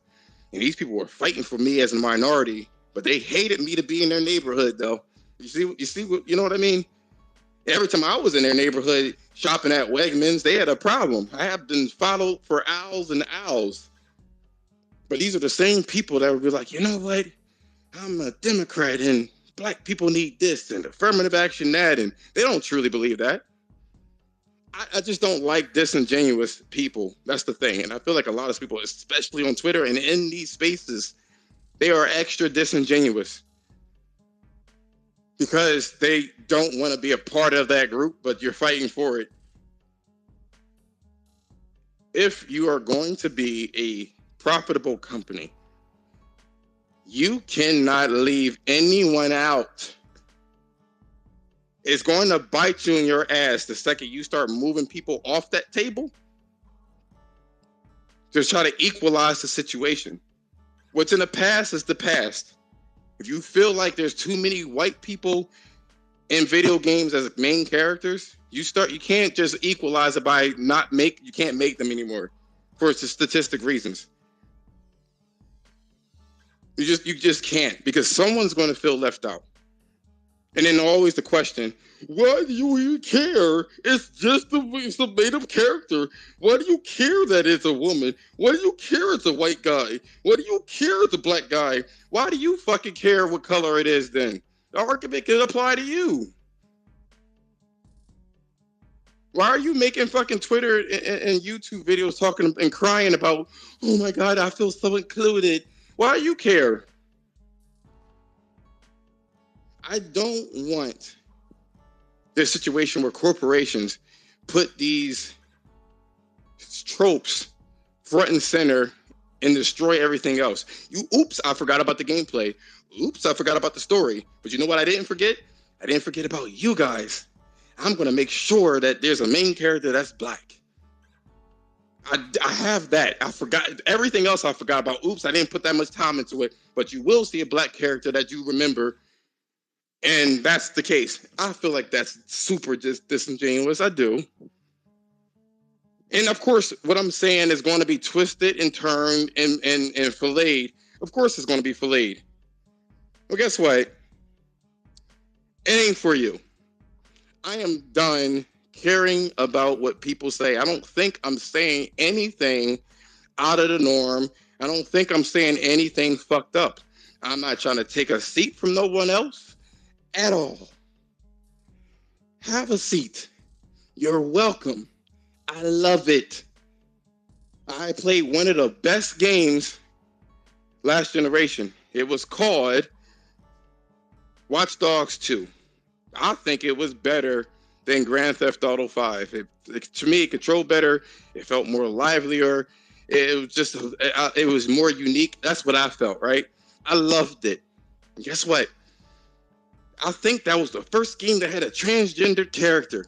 and these people were fighting for me as a minority, but they hated me to be in their neighborhood though. You see, you know what I mean? Every time I was in their neighborhood shopping at Wegmans, they had a problem. I have been followed for owls and owls. But these are the same people that would be like, you know what? I'm a Democrat and black people need this and affirmative action that, and they don't truly believe that. I just don't like disingenuous people. That's the thing. And I feel like a lot of people, especially on Twitter and in these spaces, they are extra disingenuous because they don't want to be a part of that group, but you're fighting for it. If you are going to be a profitable company, you cannot leave anyone out. It's going to bite you in your ass the second you start moving people off that table to try to equalize the situation. What's in the past is the past. If you feel like there's too many white people in video games as main characters, you can't just equalize it by you can't make them anymore for statistic reasons. You just can't, because someone's going to feel left out. And then always the question, why do you even care? It's just it's a made-up character. Why do you care that it's a woman? Why do you care it's a white guy? Why do you care it's a black guy? Why do you fucking care what color it is then? The argument can apply to you. Why are you making fucking Twitter and YouTube videos talking and crying about, oh my God, I feel so included? Why do you care? I don't want this situation where corporations put these tropes front and center and destroy everything else. Oops, I forgot about the gameplay. Oops, I forgot about the story. But you know what I didn't forget? I didn't forget about you guys. I'm going to make sure that there's a main character that's black. I have that. I forgot everything else. I forgot about. Oops, I didn't put that much time into it. But you will see a black character that you remember, and that's the case. I feel like that's super disingenuous. I do. And of course, what I'm saying is going to be twisted and turned and filleted. Of course, it's going to be filleted. Well, guess what? It ain't for you. I am done caring about what people say. I don't think I'm saying anything out of the norm. I don't think I'm saying anything fucked up. I'm not trying to take a seat from no one else at all. Have a seat. You're welcome. I love it. I played one of the best games last generation. It was called Watch Dogs 2. I think it was better than Grand Theft Auto 5. To me, it controlled better. It felt more livelier. It was just, it was more unique. That's what I felt, right? I loved it. And guess what? I think that was the first game that had a transgender character.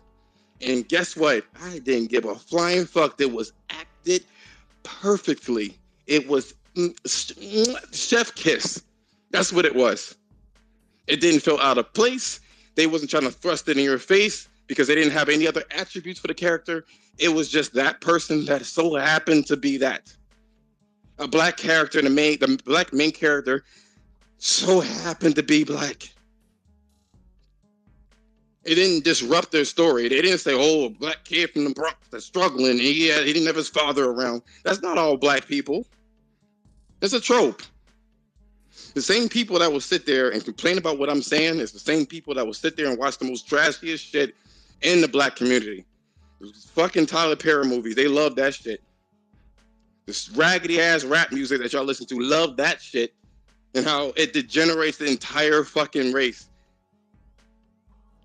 And guess what? I didn't give a flying fuck. It was acted perfectly. It was chef kiss. That's what it was. It didn't feel out of place. They wasn't trying to thrust it in your face because they didn't have any other attributes for the character. It was just that person that so happened to be that. A black character, the black main character so happened to be black. It didn't disrupt their story. They didn't say, oh, a black kid from the Bronx that's struggling. And he didn't have his father around. That's not all black people. It's a trope. The same people that will sit there and complain about what I'm saying is the same people that will sit there and watch the most trashiest shit in the black community. Those fucking Tyler Perry movies, they love that shit. This raggedy ass rap music that y'all listen to, love that shit. And how it degenerates the entire fucking race.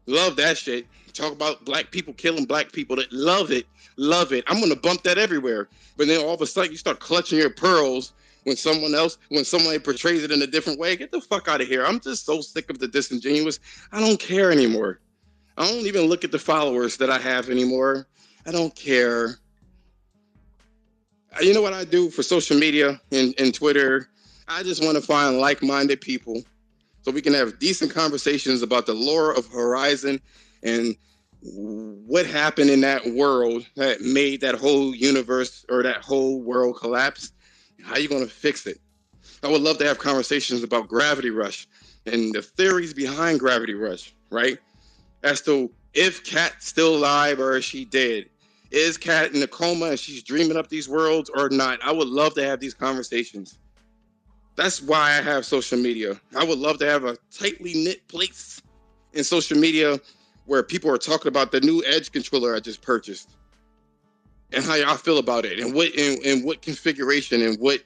Love that shit. Talk about black people killing black people. That love it. Love it. I'm going to bump that everywhere. But then all of a sudden you start clutching your pearls when somebody portrays it in a different way. Get the fuck out of here. I'm just so sick of the disingenuous. I don't care anymore. I don't even look at the followers that I have anymore. I don't care. You know what I do for social media and Twitter? I just want to find like-minded people so we can have decent conversations about the lore of Horizon and what happened in that world that made that whole universe or that whole world collapse. How are you going to fix it? I would love to have conversations about Gravity Rush and the theories behind Gravity Rush, right? As to if Kat's still alive or is she dead? Is Kat in a coma and she's dreaming up these worlds or not? I would love to have these conversations. That's why I have social media. I would love to have a tightly knit place in social media where people are talking about the new Edge controller I just purchased and how y'all feel about it and what configuration and what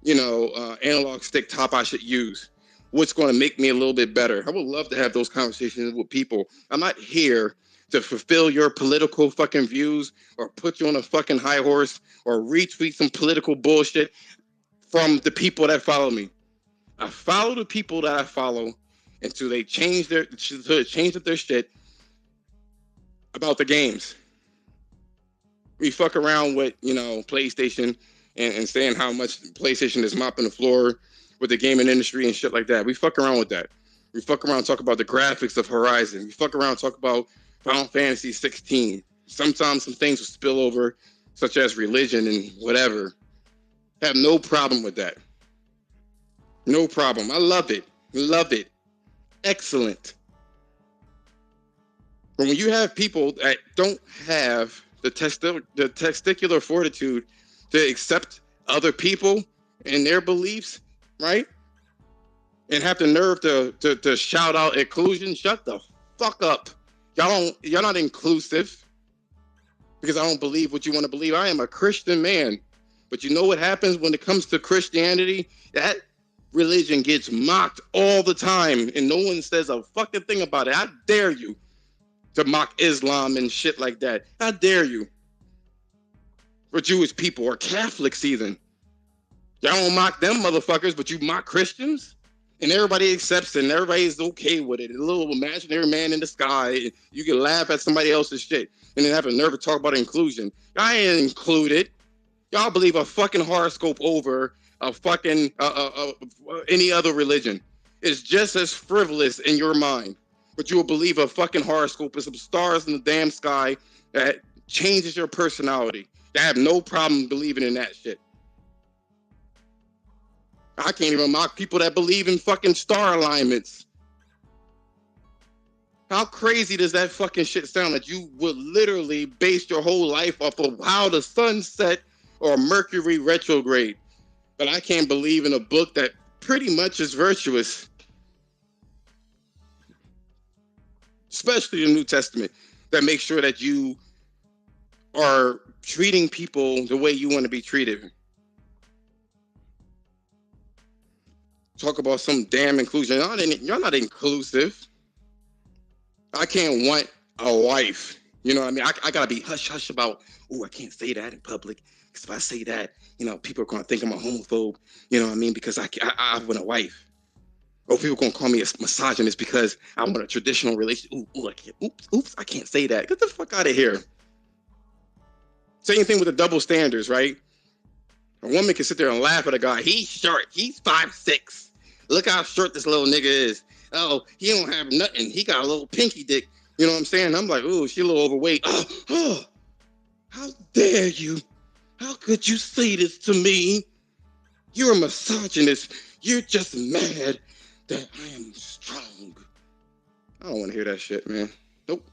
analog stick top I should use. What's going to make me a little bit better? I would love to have those conversations with people. I'm not here to fulfill your political fucking views or put you on a fucking high horse or retweet some political bullshit from the people that follow me. I follow the people that I follow until they change up their shit about the games. We fuck around with, PlayStation and saying how much PlayStation is mopping the floor with the gaming industry and shit like that. We fuck around with that. We fuck around and talk about the graphics of Horizon. We fuck around and talk about Final Fantasy 16. Sometimes some things will spill over, such as religion and whatever. I have no problem with that. No problem. I love it. Love it. Excellent. But when you have people that don't have the testicular fortitude to accept other people and their beliefs, right? And have the nerve to shout out inclusion, shut the fuck up. You're not inclusive because I don't believe what you want to believe. I am a Christian man. But you know what happens when it comes to Christianity? That religion gets mocked all the time and no one says a fucking thing about it. I dare you to mock Islam and shit like that. How dare you? Or Jewish people or Catholics even. Y'all don't mock them motherfuckers, but you mock Christians? And everybody accepts it and everybody's okay with it. A little imaginary man in the sky. You can laugh at somebody else's shit and then have a nerve to talk about inclusion. I ain't included. Y'all believe a fucking horoscope over a fucking any other religion. It's just as frivolous in your mind. But you will believe a fucking horoscope with some stars in the damn sky that changes your personality. I have no problem believing in that shit. I can't even mock people that believe in fucking star alignments. How crazy does that fucking shit sound that you would literally base your whole life off of how the sun set or Mercury retrograde? But I can't believe in a book that pretty much is virtuous. Especially the New Testament, that makes sure that you are treating people the way you want to be treated. Talk about some damn inclusion. You're not inclusive. I can't want a wife. You know what I mean? I gotta be hush-hush about, oh, I can't say that in public. Because if I say that, you know, people are gonna think I'm a homophobe. You know what I mean? Because I want a wife. Or people gonna call me a misogynist because I want a traditional relationship. Oops, I can't say that. Get the fuck out of here. Same thing with the double standards, right? A woman can sit there and laugh at a guy. He's short. He's 5'6". Look how short this little nigga is. Oh, he don't have nothing. He got a little pinky dick. You know what I'm saying? I'm like, ooh, she a little overweight. Oh, how dare you? How could you say this to me? You're a misogynist. You're just mad that I am strong. I don't want to hear that shit, man. Nope.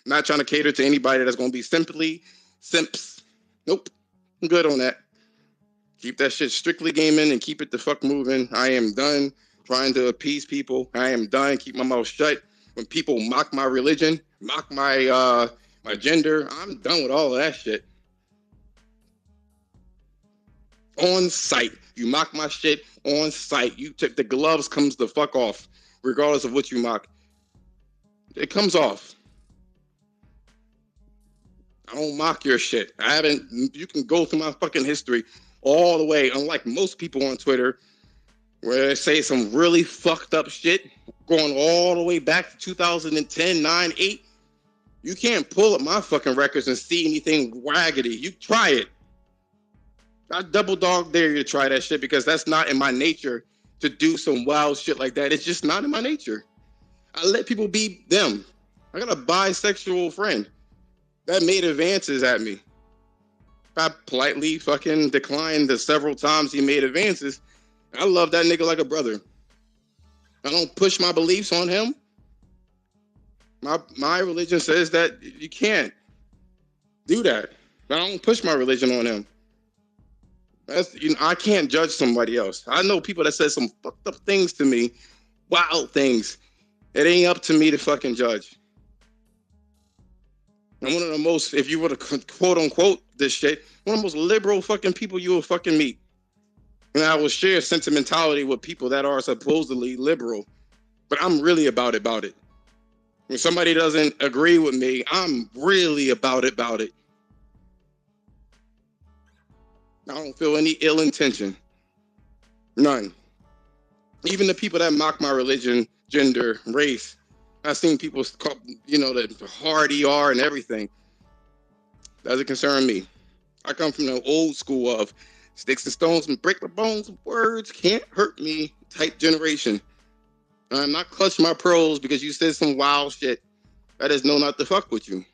Not trying to cater to anybody that's going to be simply simps. Nope. I'm good on that. Keep that shit strictly gaming and keep it the fuck moving. I am done trying to appease people. I am done. Keep my mouth shut. When people mock my religion, mock my my gender, I'm done with all of that shit. On sight. You mock my shit on sight. You took the gloves comes the fuck off, regardless of what you mock. It comes off. I don't mock your shit. I haven't. You can go through my fucking history all the way, unlike most people on Twitter, where they say some really fucked up shit going all the way back to 2010, 9, 8. You can't pull up my fucking records and see anything raggedy. You try it. I double dog dare you to try that shit because that's not in my nature to do some wild shit like that. It's just not in my nature. I let people be them. I got a bisexual friend that made advances at me. I politely fucking declined the several times he made advances. I love that nigga like a brother. I don't push my beliefs on him. My religion says that you can't do that. I don't push my religion on him. That's, you know, I can't judge somebody else. I know people that said some fucked up things to me, wild things. It ain't up to me to fucking judge. I'm one of the most, if you were to quote unquote this shit, one of the most liberal fucking people you will fucking meet. And I will share sentimentality with people that are supposedly liberal, but I'm really about it. When somebody doesn't agree with me, I'm really about it. I don't feel any ill intention. None. Even the people that mock my religion, gender, race, I've seen people call, you know, the hard ER and everything. Doesn't concern me. I come from the old school of sticks and stones and break the bones. Words can't hurt me type generation. I'm not clutching my pearls because you said some wild shit. That is no not to fuck with you.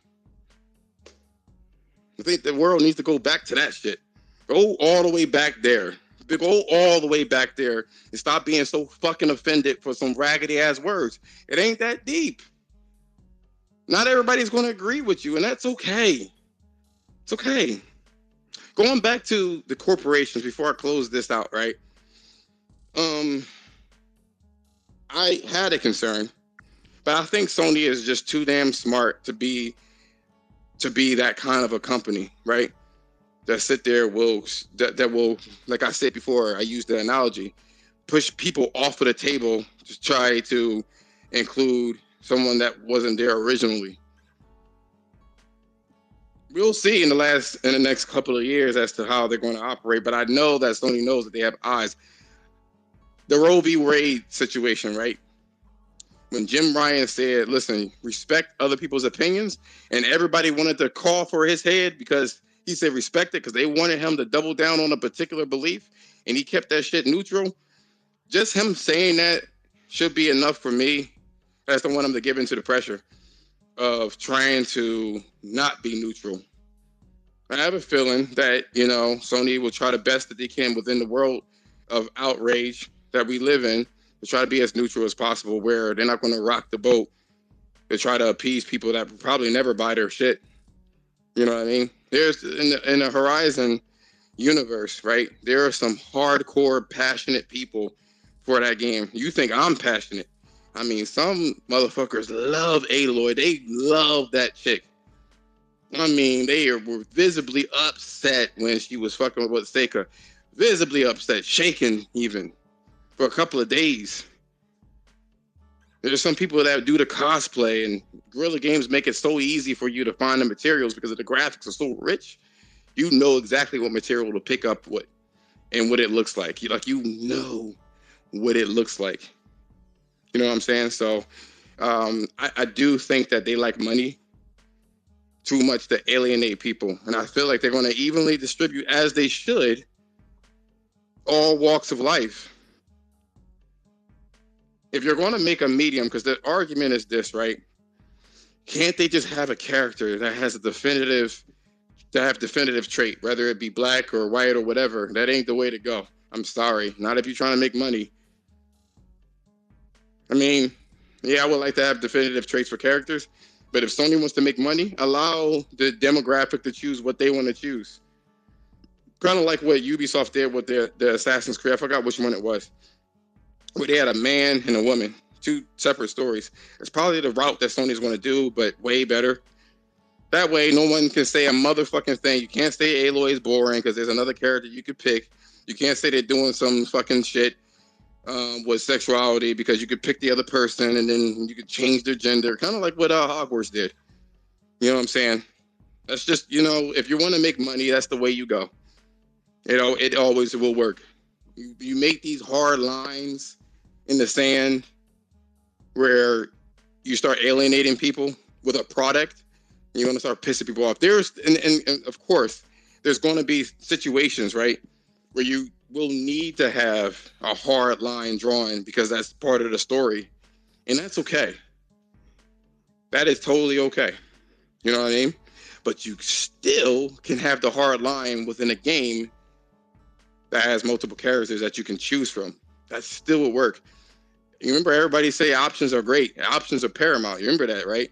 I think the world needs to go back to that shit. Go all the way back there. Go all the way back there and stop being so fucking offended for some raggedy ass words. It ain't that deep. Not everybody's going to agree with you, and that's okay. It's okay. Going back to the corporations before I close this out, right? I had a concern, but I think Sony is just too damn smart to be that kind of a company, right? That sit there that will, like I said before, I used the analogy, push people off of the table to try to include someone that wasn't there originally. We'll see in the next couple of years as to how they're going to operate. But I know that Sony knows that they have eyes. The Roe v. Wade situation, right? When Jim Ryan said, listen, respect other people's opinions, and everybody wanted to call for his head because he said respect it because they wanted him to double down on a particular belief, and he kept that shit neutral. Just him saying that should be enough for me. I just don't want him to give into the pressure of trying to not be neutral. I have a feeling that, Sony will try the best that they can within the world of outrage that we live in to try to be as neutral as possible, where they're not going to rock the boat to try to appease people that probably never buy their shit. You know what I mean? There's in the Horizon universe, right? There are some hardcore, passionate people for that game. You think I'm passionate? I mean, some motherfuckers love Aloy. They love that chick. I mean, they were visibly upset when she was fucking with Seika. Visibly upset, shaken even, for a couple of days. There's some people that do the cosplay, and Guerrilla Games make it so easy for you to find the materials because of the graphics are so rich. You know exactly what material to pick up what and what it looks like. You know what it looks like. You know what I'm saying? So I do think that they like money too much to alienate people. And I feel like they're going to evenly distribute, as they should, all walks of life. If you're going to make a medium, because the argument is this, right? Can't they just have a character that has definitive trait, whether it be black or white or whatever? That ain't the way to go. I'm sorry. Not if you're trying to make money. I mean, yeah, I would like to have definitive traits for characters, but if Sony wants to make money, allow the demographic to choose what they want to choose. Kind of like what Ubisoft did with the Assassin's Creed. I forgot which one it was, where they had a man and a woman, two separate stories. It's probably the route that Sony's going to do, but way better. That way, no one can say a motherfucking thing. You can't say Aloy is boring because there's another character you could pick. You can't say they're doing some fucking shit with sexuality because you could pick the other person and then you could change their gender, kind of like what Hogwarts did. You know what I'm saying? That's just, if you want to make money, that's the way you go. It always will work. You make these hard lines in the sand where you start alienating people with a product. You want to start pissing people off. And of course, there's going to be situations, right, where you will need to have a hard line drawn because that's part of the story. And that's okay. That is totally okay. You know what I mean? But you still can have the hard line within a game that has multiple characters that you can choose from. That still will work. You remember everybody say options are great. Options are paramount. You remember that, right?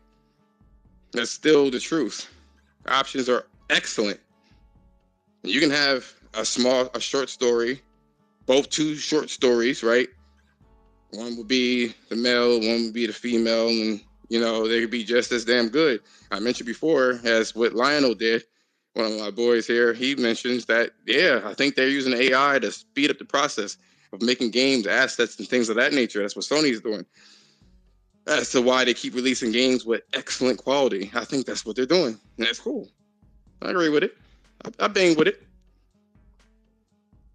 That's still the truth. Options are excellent. You can have a short story, both two short stories, right? One would be the male, one would be the female, and they could be just as damn good. I mentioned before, as what Lionel did, one of my boys here, he mentions that, I think they're using AI to speed up the process of making games, assets, and things of that nature. That's what Sony's doing. That's why they keep releasing games with excellent quality. I think that's what they're doing, and that's cool. I agree with it. I bang with it.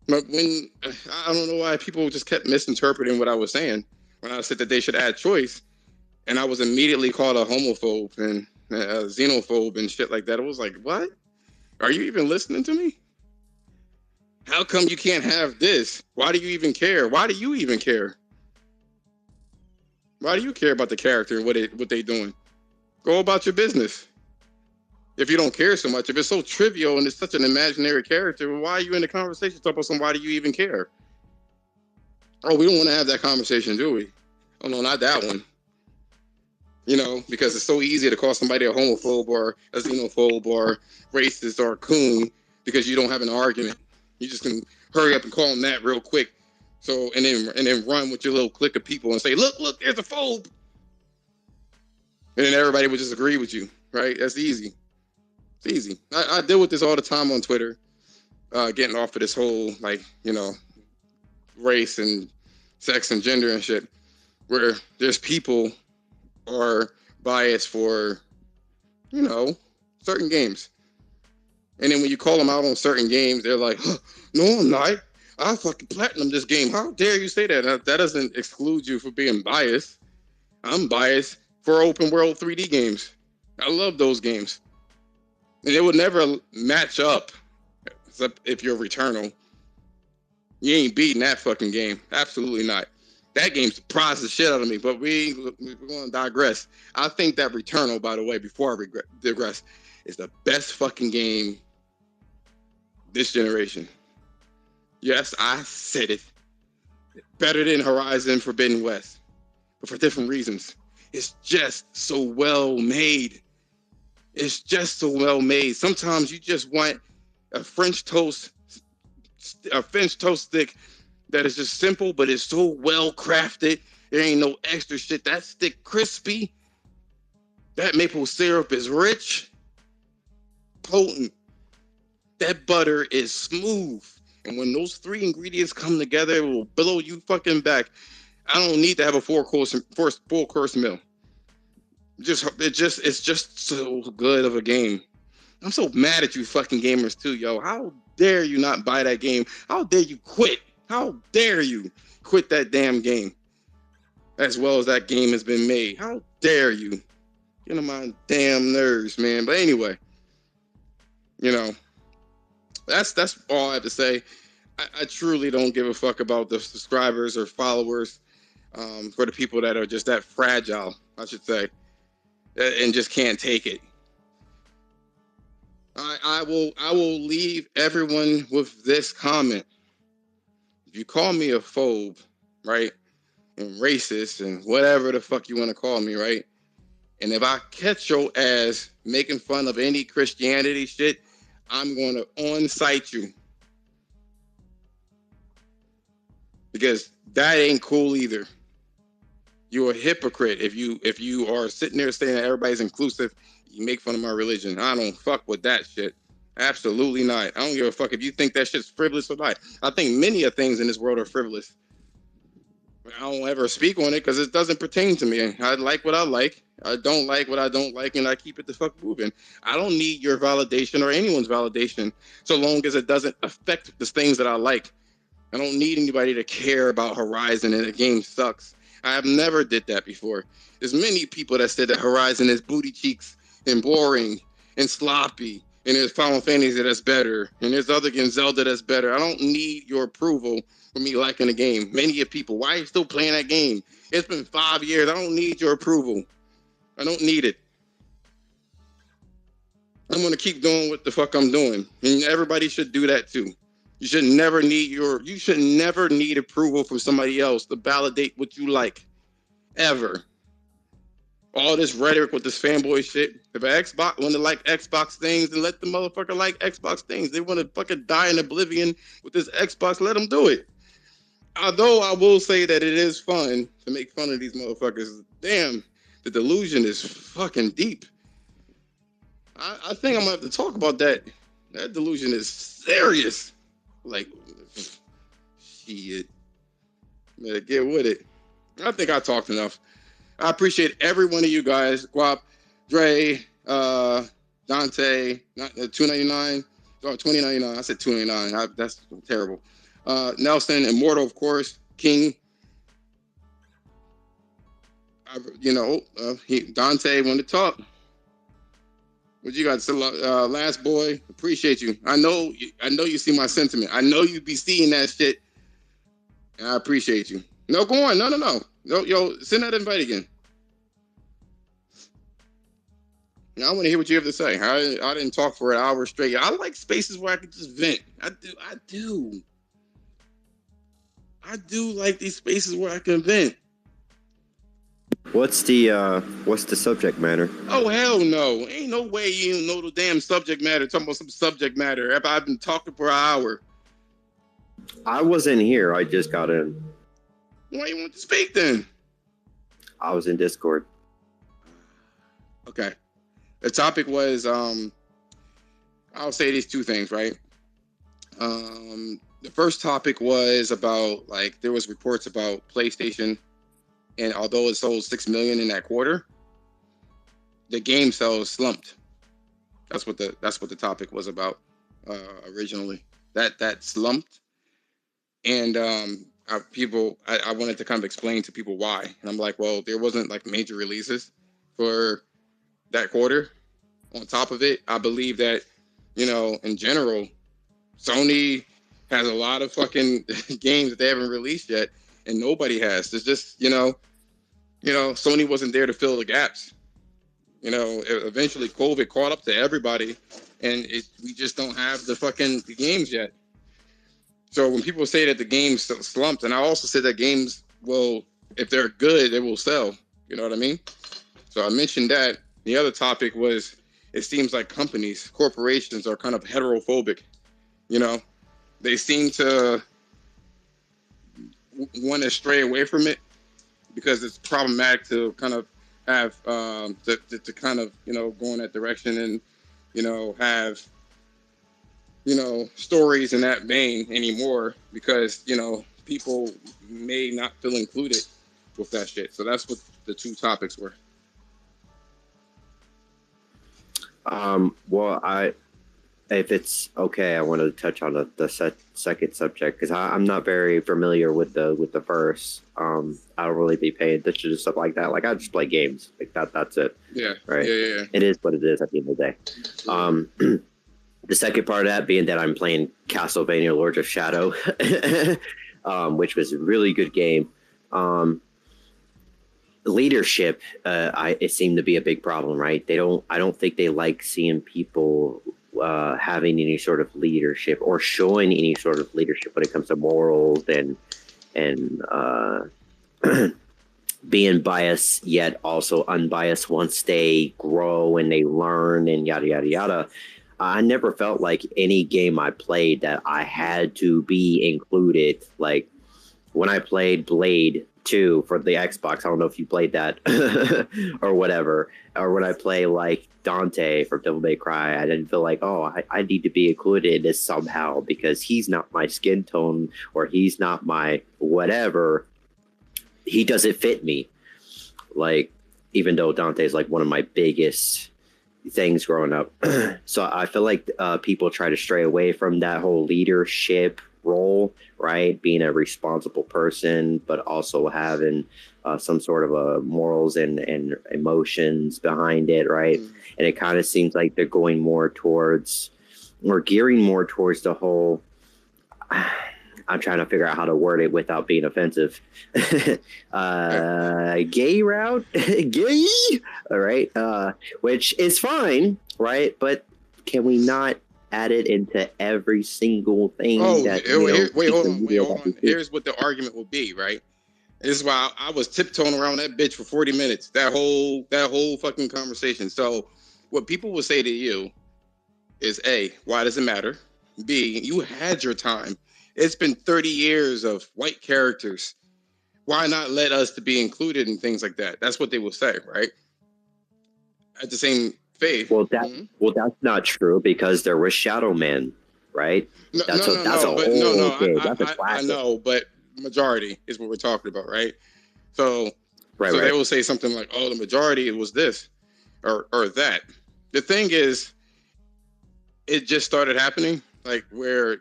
But I don't know why people just kept misinterpreting what I was saying when I said that they should add choice, and I was immediately called a homophobe and a xenophobe and shit like that. It was like, what? Are you even listening to me? How come you can't have this? Why do you even care? Why do you even care? Why do you care about the character and what they doing? Go about your business. If you don't care so much, if it's so trivial and it's such an imaginary character, why are you in the conversation talking about somebody you even care? Oh, we don't want to have that conversation, do we? Oh, no, not that one. Because it's so easy to call somebody a homophobe or a xenophobe or racist or a coon because you don't have an argument. You just can hurry up and call them that real quick. So, and then run with your little clique of people and say, look, there's a phobe. And then everybody would just agree with you, right? That's easy. It's easy. I deal with this all the time on Twitter, getting off of this whole, race and sex and gender and shit, where there's people are biased for, you know, certain games. And then when you call them out on certain games, they're like, huh, no, I'm not. I fucking platinum this game. How dare you say that? That doesn't exclude you for being biased. I'm biased for open world 3D games. I love those games. And it would never match up except if you're Returnal. You ain't beating that fucking game. Absolutely not. That game surprised the shit out of me, but we're going to digress. I think that Returnal, by the way, before I digress, is the best fucking game this generation. Yes, I said it. Better than Horizon Forbidden West, but for different reasons. It's just so well made. It's just so well made. Sometimes you just want a French toast stick that is just simple, but it's so well crafted. There ain't no extra shit. That stick crispy. That maple syrup is rich, potent. That butter is smooth. And when those three ingredients come together, it will blow you fucking back. I don't need to have a full course meal. It's just so good of a game. I'm so mad at you fucking gamers too, yo. How dare you not buy that game? How dare you quit? How dare you quit that damn game? As well as that game has been made. How dare you? Get on my damn nerves, man. But anyway, you know, that's all I have to say. I truly don't give a fuck about the subscribers or followers, for the people that are just that fragile, I should say, and just can't take it. I will leave everyone with this comment. If you call me a phobe, right, and racist and whatever the fuck you want to call me, right, and if I catch your ass making fun of any Christianity shit, I'm going to on-site you. Because that ain't cool either. You're a hypocrite if you are sitting there saying that everybody's inclusive. You make fun of my religion. I don't fuck with that shit. Absolutely not. I don't give a fuck if you think that shit's frivolous or not. I think many of things in this world are frivolous. I don't ever speak on it because it doesn't pertain to me. I like what I like. I don't like what I don't like, and I keep it the fuck moving. I don't need your validation or anyone's validation so long as it doesn't affect the things that I like. I don't need anybody to care about Horizon and the game sucks. I have never did that before. There's many people that said that Horizon is booty cheeks and boring and sloppy, and there's Final Fantasy that's better, and there's other games, Zelda that's better. I don't need your approval for me liking the game. Many of people, why are you still playing that game? It's been 5 years. I don't need your approval. I don't need it. I'm going to keep doing what the fuck I'm doing, and everybody should do that too. You should never need approval from somebody else to validate what you like. Ever. All this rhetoric with this fanboy shit. If an Xbox want to like Xbox things, then let the motherfucker like Xbox things. They want to fucking die in oblivion with this Xbox, let them do it. Although I will say that it is fun to make fun of these motherfuckers. Damn, the delusion is fucking deep. I think I'm going to have to talk about that. That delusion is serious. Like, shit. Better get with it. I think I talked enough. I appreciate every one of you guys. Guap, Dre, Dante, $2.99. Oh, $20.99. I said $2.99. That's terrible. Nelson, Immortal, of course. King. Dante wanted to talk. What you got? Last boy, appreciate you. I know you see my sentiment. I know you be seeing that shit. And I appreciate you. No, go on. No. Yo, send that invite again. Now, I want to hear what you have to say. I didn't talk for an hour straight. I like spaces where I can just vent. I do. I do like these spaces where I can vent. What's the subject matter? Oh, hell no. Ain't no way you don't know the damn subject matter. Talking about some subject matter. I've been talking for an hour. I wasn't here. I just got in. Why you want to speak then? I was in Discord. Okay. The topic was, I'll say these two things, right? The first topic was about, like, there was reports about PlayStation, and although it sold 6 million in that quarter, the game sells slumped. That's what the topic was about originally. That slumped, and I wanted to kind of explain to people why, and I'm like, well, there wasn't like major releases for that quarter. On top of it, I believe that, in general, Sony has a lot of fucking games that they haven't released yet, and nobody has. There's just, Sony wasn't there to fill the gaps. Eventually COVID caught up to everybody, and we just don't have the games yet. So when people say that the games slumped, and I also said that games will, if they're good, they will sell. You know what I mean? So I mentioned that. The other topic was, it seems like corporations are kind of heterophobic. They seem to want to stray away from it because it's problematic to kind of have to kind of go in that direction and have stories in that vein anymore, because people may not feel included with that shit. So that's what the two topics were. Well, if it's okay, I want to touch on the second subject, because I'm not very familiar with the first. I don't really be paying attention to stuff like that. Like, I just play games like that. That's it. Yeah. Right. Yeah. It is what it is at the end of the day. The second part of that being that I'm playing Castlevania Lords of Shadow, which was a really good game. Leadership, it seemed to be a big problem, right? I don't think they like seeing people having any sort of leadership or showing any sort of leadership when it comes to morals and being biased yet also unbiased once they grow and they learn and yada yada yada. I never felt like any game I played that I had to be included. Like when I played Blade 2 for the Xbox, I don't know if you played that or whatever, or when I play like Dante from Devil May Cry, I didn't feel like, oh, I need to be included in this somehow because he's not my skin tone or he's not my whatever. He doesn't fit me. Like, even though Dante is like one of my biggest things growing up. So I feel like people try to stray away from that whole leadership role, right? Being a responsible person, but also having some sort of morals and emotions behind it, right? Mm-hmm. And it kind of seems like they're going more towards, or gearing more towards the whole, I'm trying to figure out how to word it without being offensive. Gay route, gay, all right, which is fine, right? But can we not add it into every single thing? Wait, hold on. Here's what the argument will be, right? This is why I was tiptoeing around that bitch for 40 minutes. That whole fucking conversation. So, what people will say to you is, A, why does it matter? B, you had your time. It's been 30 years of white characters. Why not let us to be included in things like that? That's what they will say, right? At the same faith. Well, that's not true, because there was Shadow Man, right? That's a classic. I know, but majority is what we're talking about, right? So they will say something like, "Oh, the majority was this or that." The thing is, it just started happening, like where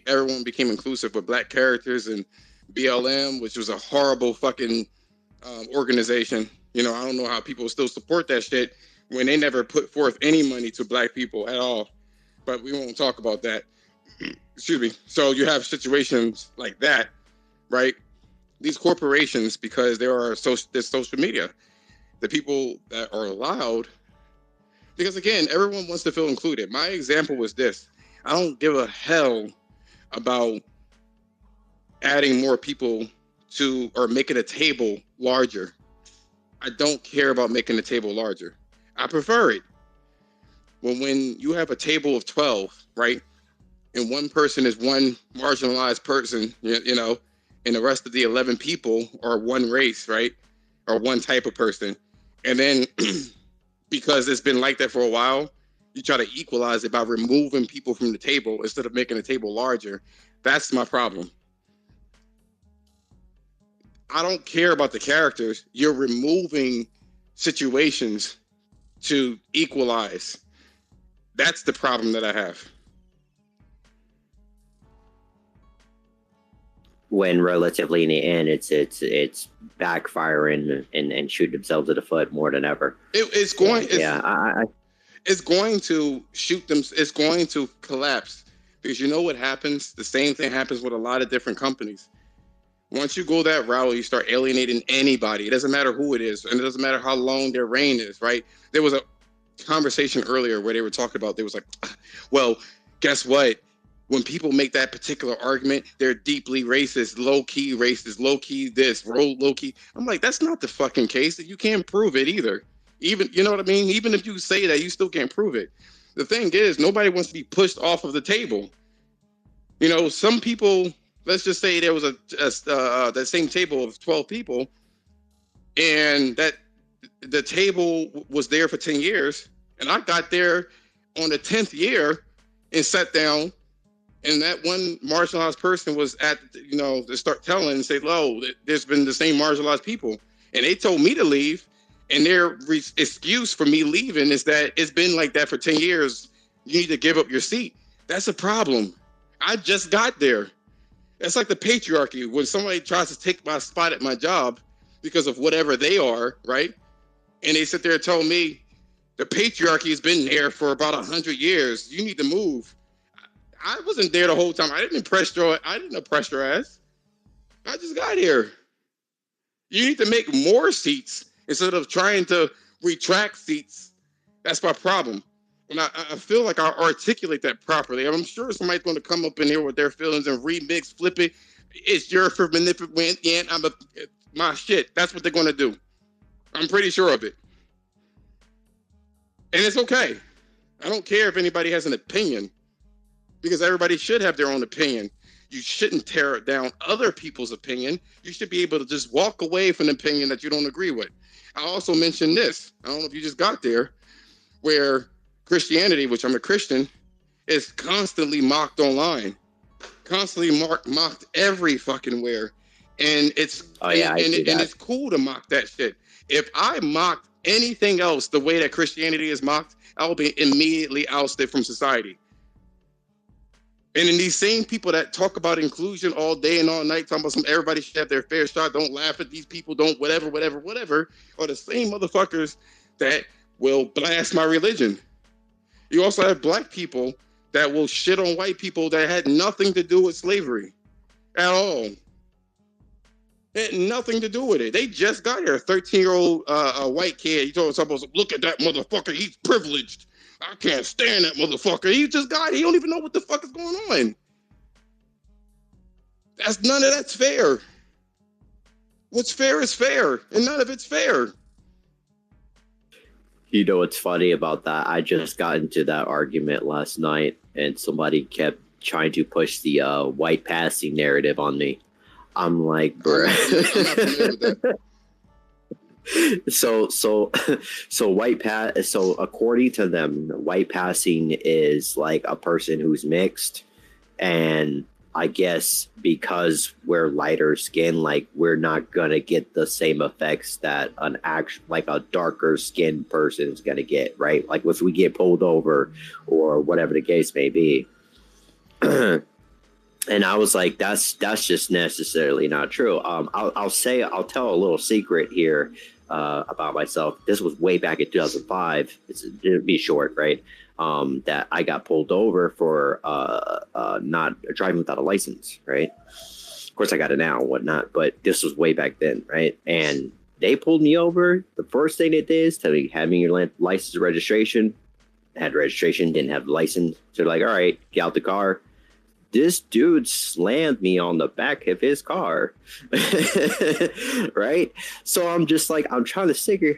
everyone became inclusive with black characters, and BLM, which was a horrible fucking organization. I don't know how people still support that shit when they never put forth any money to black people at all. But we won't talk about that. Excuse me. So you have situations like that, right? These corporations, because there's social media, the people that are allowed, because again, everyone wants to feel included. My example was this: I don't give a hell about adding more people to, or making a table larger. I don't care about making the table larger. I prefer it when you have a table of 12, right? And one person is one marginalized person, and the rest of the 11 people are one race, right? Or one type of person. And then because it's been like that for a while, you try to equalize it by removing people from the table instead of making the table larger. That's my problem. I don't care about the characters. You're removing situations to equalize. That's the problem that I have. When relatively in the end, it's backfiring and shooting themselves in the foot more than ever. It's going. It's going to shoot them. It's going to collapse because you know what happens. The same thing happens with a lot of different companies. Once you go that route, you start alienating anybody. It doesn't matter who it is, and it doesn't matter how long their reign is. Right? There was a conversation earlier where they were talking about. There was like, well, guess what? When people make that particular argument, they're deeply racist, low key this, low key. I'm like, that's not the fucking case. You can't prove it either. Even, you know what I mean? Even if you say that, you still can't prove it. The thing is, nobody wants to be pushed off of the table. You know, some people, let's just say there was that same table of 12 people, and that the table was there for 10 years, and I got there on the 10th year and sat down. And that one marginalized person was at, you know, to start telling and say, "Lo, there's been the same marginalized people." And they told me to leave. And their excuse for me leaving is that it's been like that for 10 years. You need to give up your seat. That's a problem. I just got there. That's like the patriarchy. When somebody tries to take my spot at my job because of whatever they are, right? And they sit there and tell me, the patriarchy has been there for about 100 years. You need to move. I wasn't there the whole time. I didn't oppress your ass. I just got here. You need to make more seats instead of trying to retract seats. That's my problem. And I feel like I articulate that properly. I'm sure somebody's going to come up in here with their feelings and remix, flip it. It's your for manipulation. Yeah, my shit. That's what they're going to do. I'm pretty sure of it. And it's okay. I don't care if anybody has an opinion, because everybody should have their own opinion. You shouldn't tear down other people's opinion. You should be able to just walk away from an opinion that you don't agree with. I also mentioned this. I don't know if you just got there, where Christianity, which I'm a Christian, is constantly mocked online, constantly mocked every fucking where. And it's it's cool to mock that shit. If I mocked anything else the way that Christianity is mocked, I'll be immediately ousted from society. And then these same people that talk about inclusion all day and all night, talking about everybody should have their fair shot, don't laugh at these people, don't whatever, are the same motherfuckers that will blast my religion. You also have black people that will shit on white people that had nothing to do with slavery at all. It had nothing to do with it. They just got here. A 13-year-old white kid. You told us, look at that motherfucker. He's privileged. I can't stand that motherfucker. He just got. He don't even know what the fuck is going on. None of that's fair. What's fair is fair, and none of it's fair. You know what's funny about that? I just got into that argument last night, and somebody kept trying to push the white passing narrative on me. I'm like, bro. I'm not familiar with that. So according to them, white passing is like a person who's mixed, and I guess because we're lighter skin, like we're not gonna get the same effects that a darker skinned person is gonna get, right? Like if we get pulled over or whatever the case may be. And I was like, that's just necessarily not true. I'll tell a little secret here about myself. This was way back in 2005. It'd be short, right? That I got pulled over for not driving without a license, right? Of course, I got it now and whatnot, but this was way back then, right? And they pulled me over. The first thing they did is tell me, have me your license and registration. Had registration, didn't have the license. So they're like, all right, get out the car. This dude slammed me on the back of his car. Right? So I'm just like, I'm trying to sit here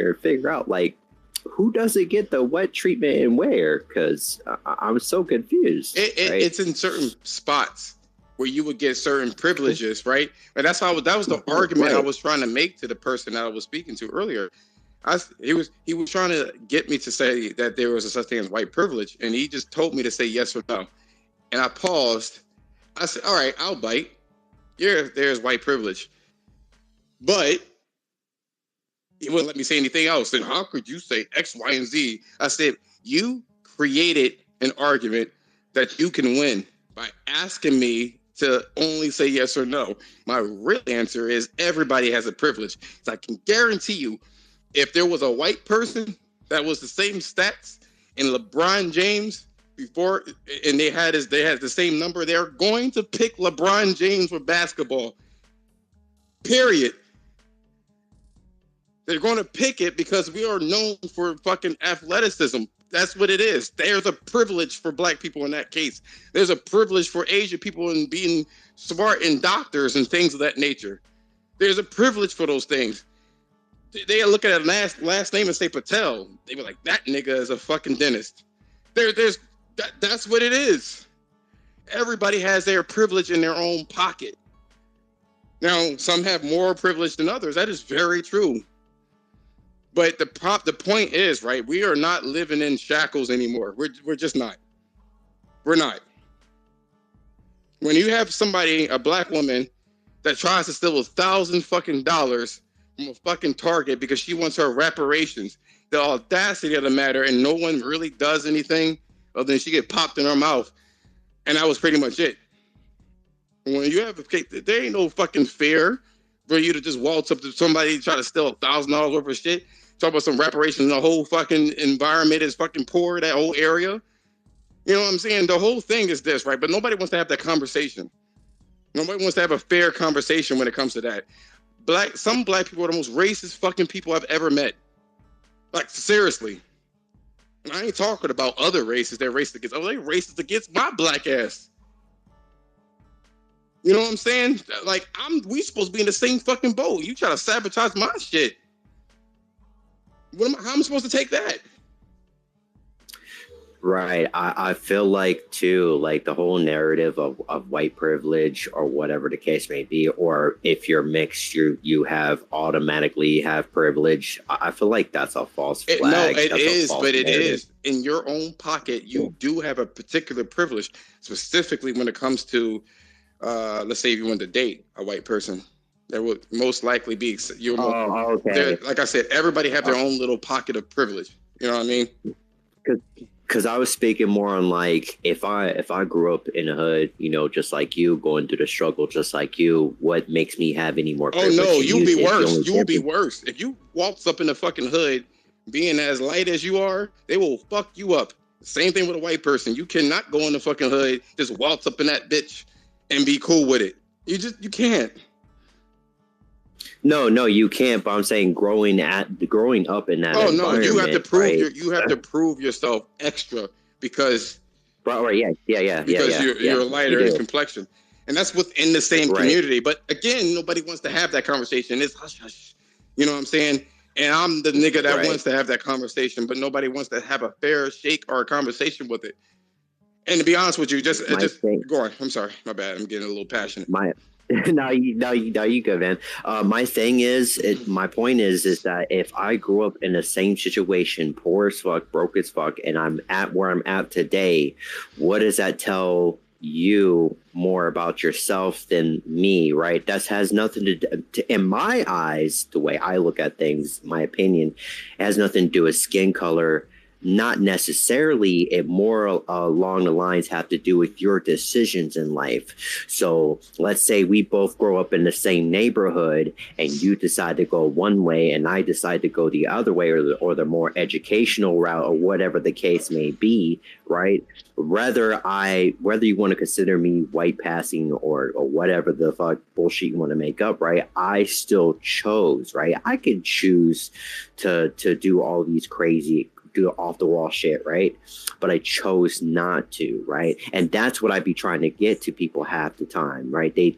and figure out, like, who doesn't get the what treatment and where? Because I'm so confused. Right? It's in certain spots where you would get certain privileges, right? But that was the argument I was trying to make to the person that I was speaking to earlier. He was trying to get me to say that there was a such thing as white privilege, and he just told me to say yes or no. And I paused. I said, all right, I'll bite. There's white privilege. But He wouldn't let me say anything else. And how could you say X, Y, and Z? I said, you created an argument that you can win by asking me to only say yes or no. My real answer is everybody has a privilege. So I can guarantee you, if there was a white person that was the same stats in LeBron James before, and they had the same number, they're going to pick LeBron James for basketball. Period. They're going to pick it because we are known for fucking athleticism. That's what it is. There's a privilege for black people in that case. There's a privilege for Asian people in being smart and doctors and things of that nature. There's a privilege for those things. They look at a last name and say Patel. They be like, that nigga is a fucking dentist. That's what it is. Everybody has their privilege in their own pocket. Now, some have more privilege than others. That is very true. But the point is, right, we are not living in shackles anymore. We're just not. We're not. When you have somebody, a black woman, that tries to steal $1,000 fucking dollars from a fucking Target because she wants her reparations, the audacity of the matter, and no one really does anything other than she get popped in her mouth, and that was pretty much it. When you have there ain't no fucking fear for you to just waltz up to somebody and try to steal $1,000 worth of shit. Talk about some reparations, the whole fucking environment is fucking poor, that whole area. You know what I'm saying? The whole thing is this, right? But nobody wants to have that conversation. Nobody wants to have a fair conversation when it comes to that. Some black people are the most racist fucking people I've ever met. Like, seriously. And I ain't talking about other races they're racist against. Oh, they racist against my black ass. You know what I'm saying? Like, we supposed to be in the same fucking boat. You try to sabotage my shit. How am I supposed to take that? Right. I feel like, too, like the whole narrative of white privilege or whatever the case may be, or if you're mixed, you automatically have privilege. I feel like that's a false flag. No, it is, but it is. In your own pocket, you do have a particular privilege, specifically when it comes to, let's say if you want to date a white person. There would most likely be. Okay. Like I said, everybody have their own little pocket of privilege. You know what I mean? Because I was speaking more on like if I grew up in a hood, just like you, going through the struggle just like you, what makes me have any more privilege? Oh no, you'll be worse. You will be worse. If you waltz up in the fucking hood being as light as you are, they will fuck you up. Same thing with a white person. You cannot go in the fucking hood, just waltz up in that bitch and be cool with it. You can't. No, you can't. But I'm saying growing up in that. Oh no, you have to prove right? You have to prove yourself extra because. Right, yeah. Because you're lighter in complexion, and that's within the same community. But again, nobody wants to have that conversation. It's hush hush. You know what I'm saying? And I'm the nigga that wants to have that conversation, but nobody wants to have a fair shake or a conversation with it. And to be honest with you, just go on. I'm sorry, my bad. I'm getting a little passionate. No, you go, man. My thing is, my point is that if I grew up in the same situation, poor as fuck, broke as fuck, and I'm at where I'm at today, what does that tell you more about yourself than me, right? That has nothing to do, in my eyes, the way I look at things, my opinion, it has nothing to do with skin color. Not necessarily, it more along the lines have to do with your decisions in life. So let's say we both grow up in the same neighborhood and you decide to go one way and I decide to go the other way, or the more educational route, or whatever the case may be, right? Whether you want to consider me white passing or whatever the fuck bullshit you want to make up, right? I still chose, right? I could choose to do all these crazy, do off the wall shit, right? But I chose not to, right? And that's what I be trying to get to people half the time, right? I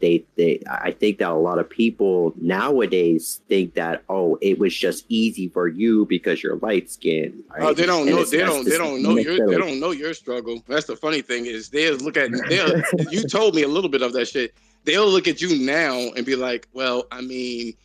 think that a lot of people nowadays think that, oh, it was just easy for you because you're light skinned. Right? Oh, they don't know your struggle. That's the funny thing is you told me a little bit of that shit. They'll look at you now and be like, well, I mean,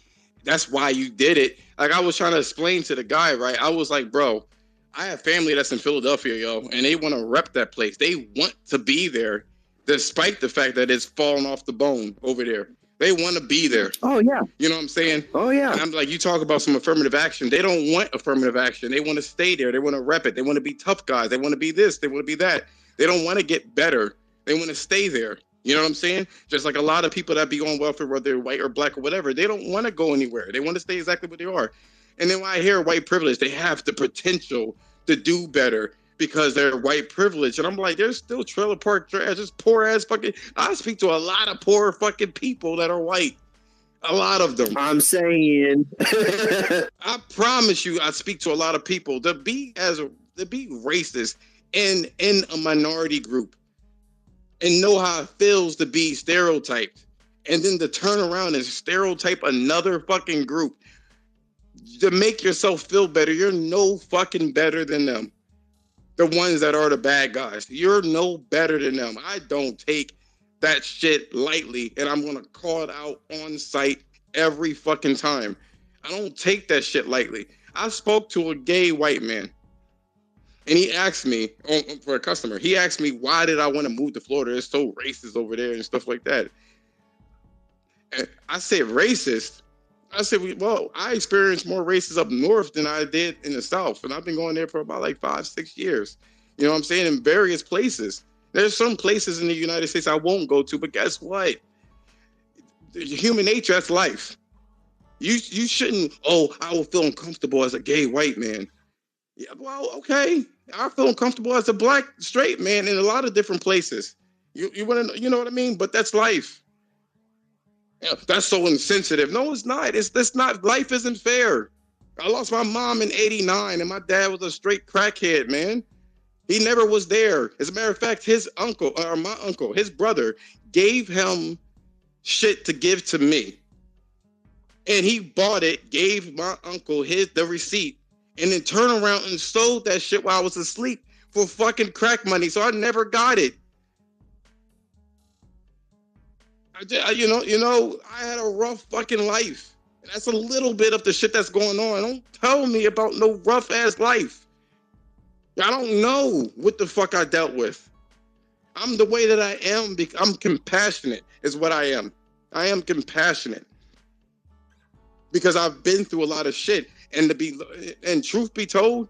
that's why you did it. Like I was trying to explain to the guy, right? I was like, bro, I have family that's in Philadelphia, yo, and they want to rep that place. They want to be there, despite the fact that it's falling off the bone over there. They want to be there. Oh yeah. You know what I'm saying? Oh yeah. And I'm like, you talk about some affirmative action. They don't want affirmative action. They want to stay there. They want to rep it. They want to be tough guys. They want to be this. They want to be that. They don't want to get better. They want to stay there. You know what I'm saying? Just like a lot of people that be on welfare, whether they're white or black or whatever, they don't want to go anywhere. They want to stay exactly where they are. And then when I hear white privilege, they have the potential to do better because they're white privilege. And I'm like, there's still trailer park trash, just poor ass fucking. I speak to a lot of poor fucking people that are white. A lot of them. I'm saying. I promise you, I speak to a lot of people to be racist in a minority group and know how it feels to be stereotyped, and then to turn around and stereotype another fucking group to make yourself feel better. You're no fucking better than them. The ones that are the bad guys. You're no better than them. I don't take that shit lightly, and I'm gonna call it out on site every fucking time. I don't take that shit lightly. I spoke to a gay white man, and he asked me, for a customer, he asked me, why did I want to move to Florida? It's so racist over there and stuff like that. And I said, racist? I said, well, I experienced more racism up north than I did in the south, and I've been going there for about like 5-6 years. You know what I'm saying? In various places. There's some places in the United States I won't go to, but guess what? Human nature, that's life. You shouldn't, I will feel uncomfortable as a gay white man. Yeah, well, okay. I feel uncomfortable as a black straight man in a lot of different places. You want to, you know what I mean? But that's life. Yeah, that's so insensitive. No, it's not. That's not. Life isn't fair. I lost my mom in '89, and my dad was a straight crackhead, man. He never was there. As a matter of fact, his uncle, or my uncle, his brother, gave him shit to give to me. And he bought it, gave my uncle the receipt, and then turned around and sold that shit while I was asleep for fucking crack money. So I never got it. I had a rough fucking life. And that's a little bit of the shit that's going on. Don't tell me about no rough ass life. I don't know what the fuck I dealt with. I'm the way that I am. I'm compassionate is what I am. I am compassionate because I've been through a lot of shit. And truth be told,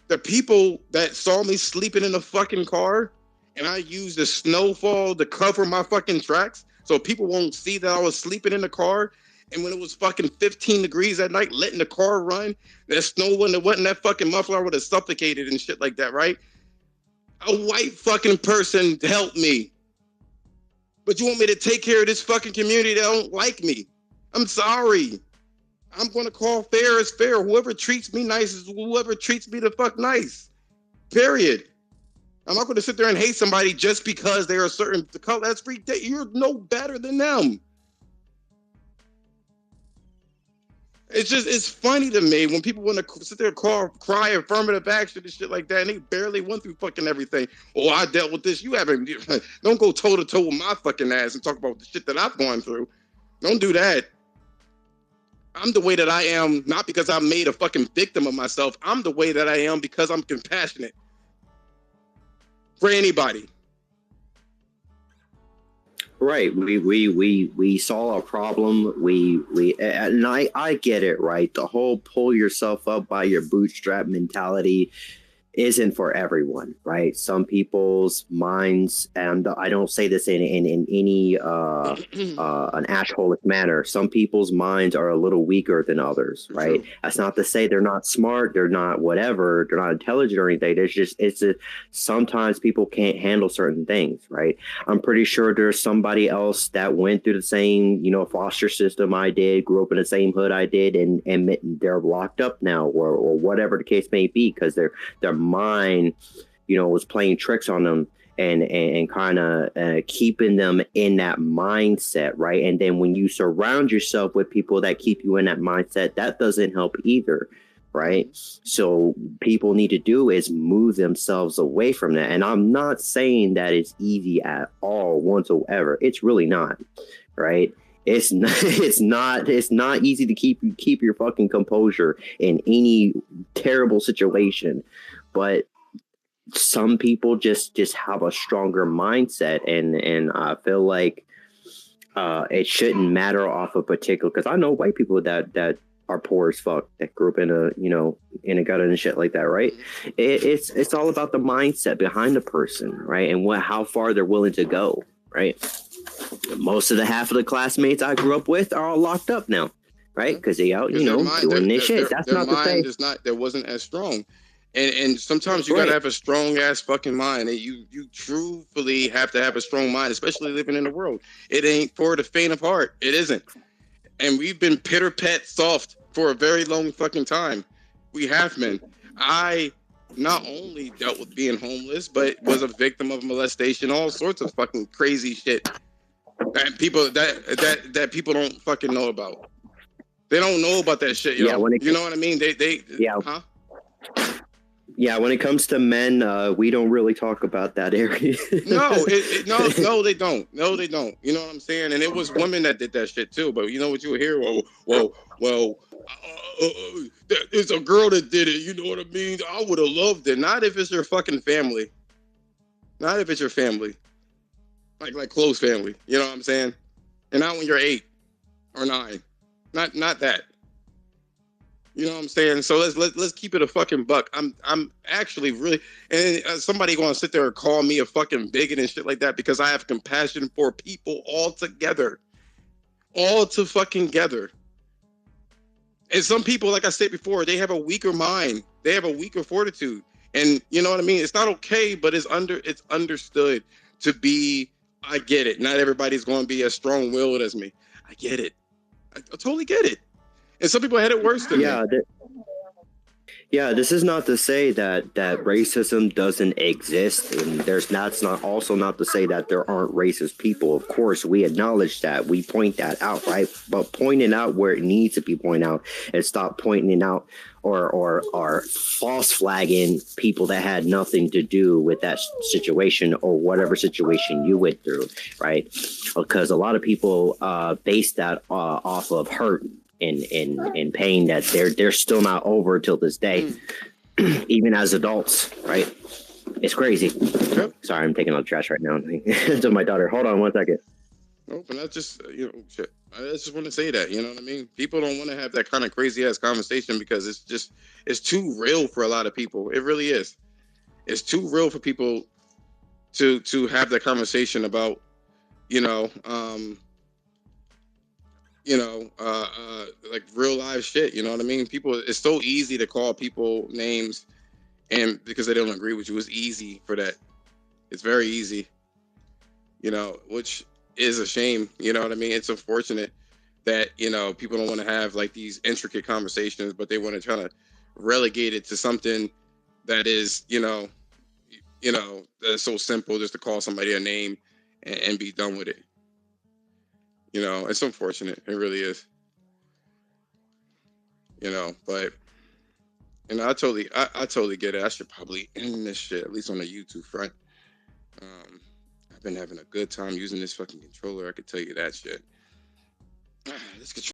the people that saw me sleeping in the fucking car, and I used the snowfall to cover my fucking tracks so people won't see that I was sleeping in the car. And when it was fucking 15 degrees at night, letting the car run, that snow wasn't that fucking muffler, I would have suffocated and shit like that, right? A white fucking person helped me. But you want me to take care of this fucking community that don't like me? I'm sorry. I'm going to call fair as fair. Whoever treats me nice is whoever treats me the fuck nice. Period. I'm not going to sit there and hate somebody just because they're a certain color. That's ridiculous. You're no better than them. It's funny to me when people want to sit there and cry affirmative action and shit like that, and they barely went through fucking everything. Oh, I dealt with this. You haven't. Don't go toe to toe with my fucking ass and talk about the shit that I've gone through. Don't do that. I'm the way that I am, not because I made a fucking victim of myself. I'm the way that I am because I'm compassionate for anybody. Right. We saw a problem. And I get it, right? The whole pull yourself up by your bootstrap mentality isn't for everyone, right? Some people's minds, and I don't say this in any an asholic manner. Some people's minds are a little weaker than others, right? True. That's not to say they're not smart, they're not whatever, they're not intelligent or anything. Sometimes people can't handle certain things, right? I'm pretty sure there's somebody else that went through the same, foster system I did, grew up in the same hood I did, and they're locked up now, or whatever the case may be, because their mind, was playing tricks on them and kind of keeping them in that mindset, right? And then when you surround yourself with people that keep you in that mindset, that doesn't help either, right? So people need to do is move themselves away from that. And I'm not saying that it's easy at all whatsoever. It's really not, right? It's not easy to keep your fucking composure in any terrible situation. But some people just have a stronger mindset, and I feel like It shouldn't matter off a particular, because I know white people that are poor as fuck, that grew up in a, you know, in a gutter and shit like that, right? It's all about the mindset behind the person, right? And how far they're willing to go, right? Most of the half of the classmates I grew up with are all locked up now, right? Because they out, you know, doing this shit. That's their not to mind say is not that wasn't as strong. And sometimes you right. gotta have a strong ass fucking mind. And you truthfully have to have a strong mind, especially living in the world. It ain't for the faint of heart. It isn't. And we've been pitter pat soft for a very long fucking time. We have been. I not only dealt with being homeless, but was a victim of molestation, all sorts of fucking crazy shit that people don't fucking know about. They don't know about that shit, yo. Yeah, You know what I mean? Yeah. Huh? Yeah, when it comes to men, we don't really talk about that area. No, they don't. No, they don't. You know what I'm saying? And it was women that did that shit too. But you know what you hear? Well, it's a girl that did it. You know what I mean? I would have loved it. Not if it's your fucking family. Not if it's your family. Like close family. You know what I'm saying? And not when you're 8 or 9. Not that. You know what I'm saying? So let's keep it a fucking buck. I'm actually really, and somebody going to sit there and call me a fucking bigot and shit like that because I have compassion for people altogether, all to fucking together. And some people, like I said before, they have a weaker mind. They have a weaker fortitude, and you know what I mean. It's not okay, but it's understood to be. I get it. Not everybody's going to be as strong-willed as me. I get it. I totally get it. And some people had it worse than me. Yeah, this is not to say that racism doesn't exist, and that's not also not to say that there aren't racist people. Of course, we acknowledge that, we point that out, right? But pointing out where it needs to be pointed out, and stop pointing out or false flagging people that had nothing to do with that situation or whatever situation you went through, right? Because a lot of people base that off of hurt and pain that they're still not over till this day, even as adults, right? It's crazy. Yep. Sorry, I'm taking out the trash right now. To my daughter. Hold on 1 second. Nope, and that's just shit. I just want to say that, you know what I mean? People don't want to have that kind of crazy ass conversation because it's too real for a lot of people. It really is. It's too real for people to have that conversation about, like real life shit. You know what I mean? People, it's so easy to call people names, and because they don't agree with you, it's easy for that. It's very easy. Which is a shame. You know what I mean? It's unfortunate that people don't want to have like these intricate conversations, but they want to try to relegate it to something that is, that's so simple, just to call somebody a name and be done with it. It's unfortunate. It really is. But I totally get it. I should probably end this shit, at least on the YouTube front. I've been having a good time using this fucking controller. I could tell you that shit. This controller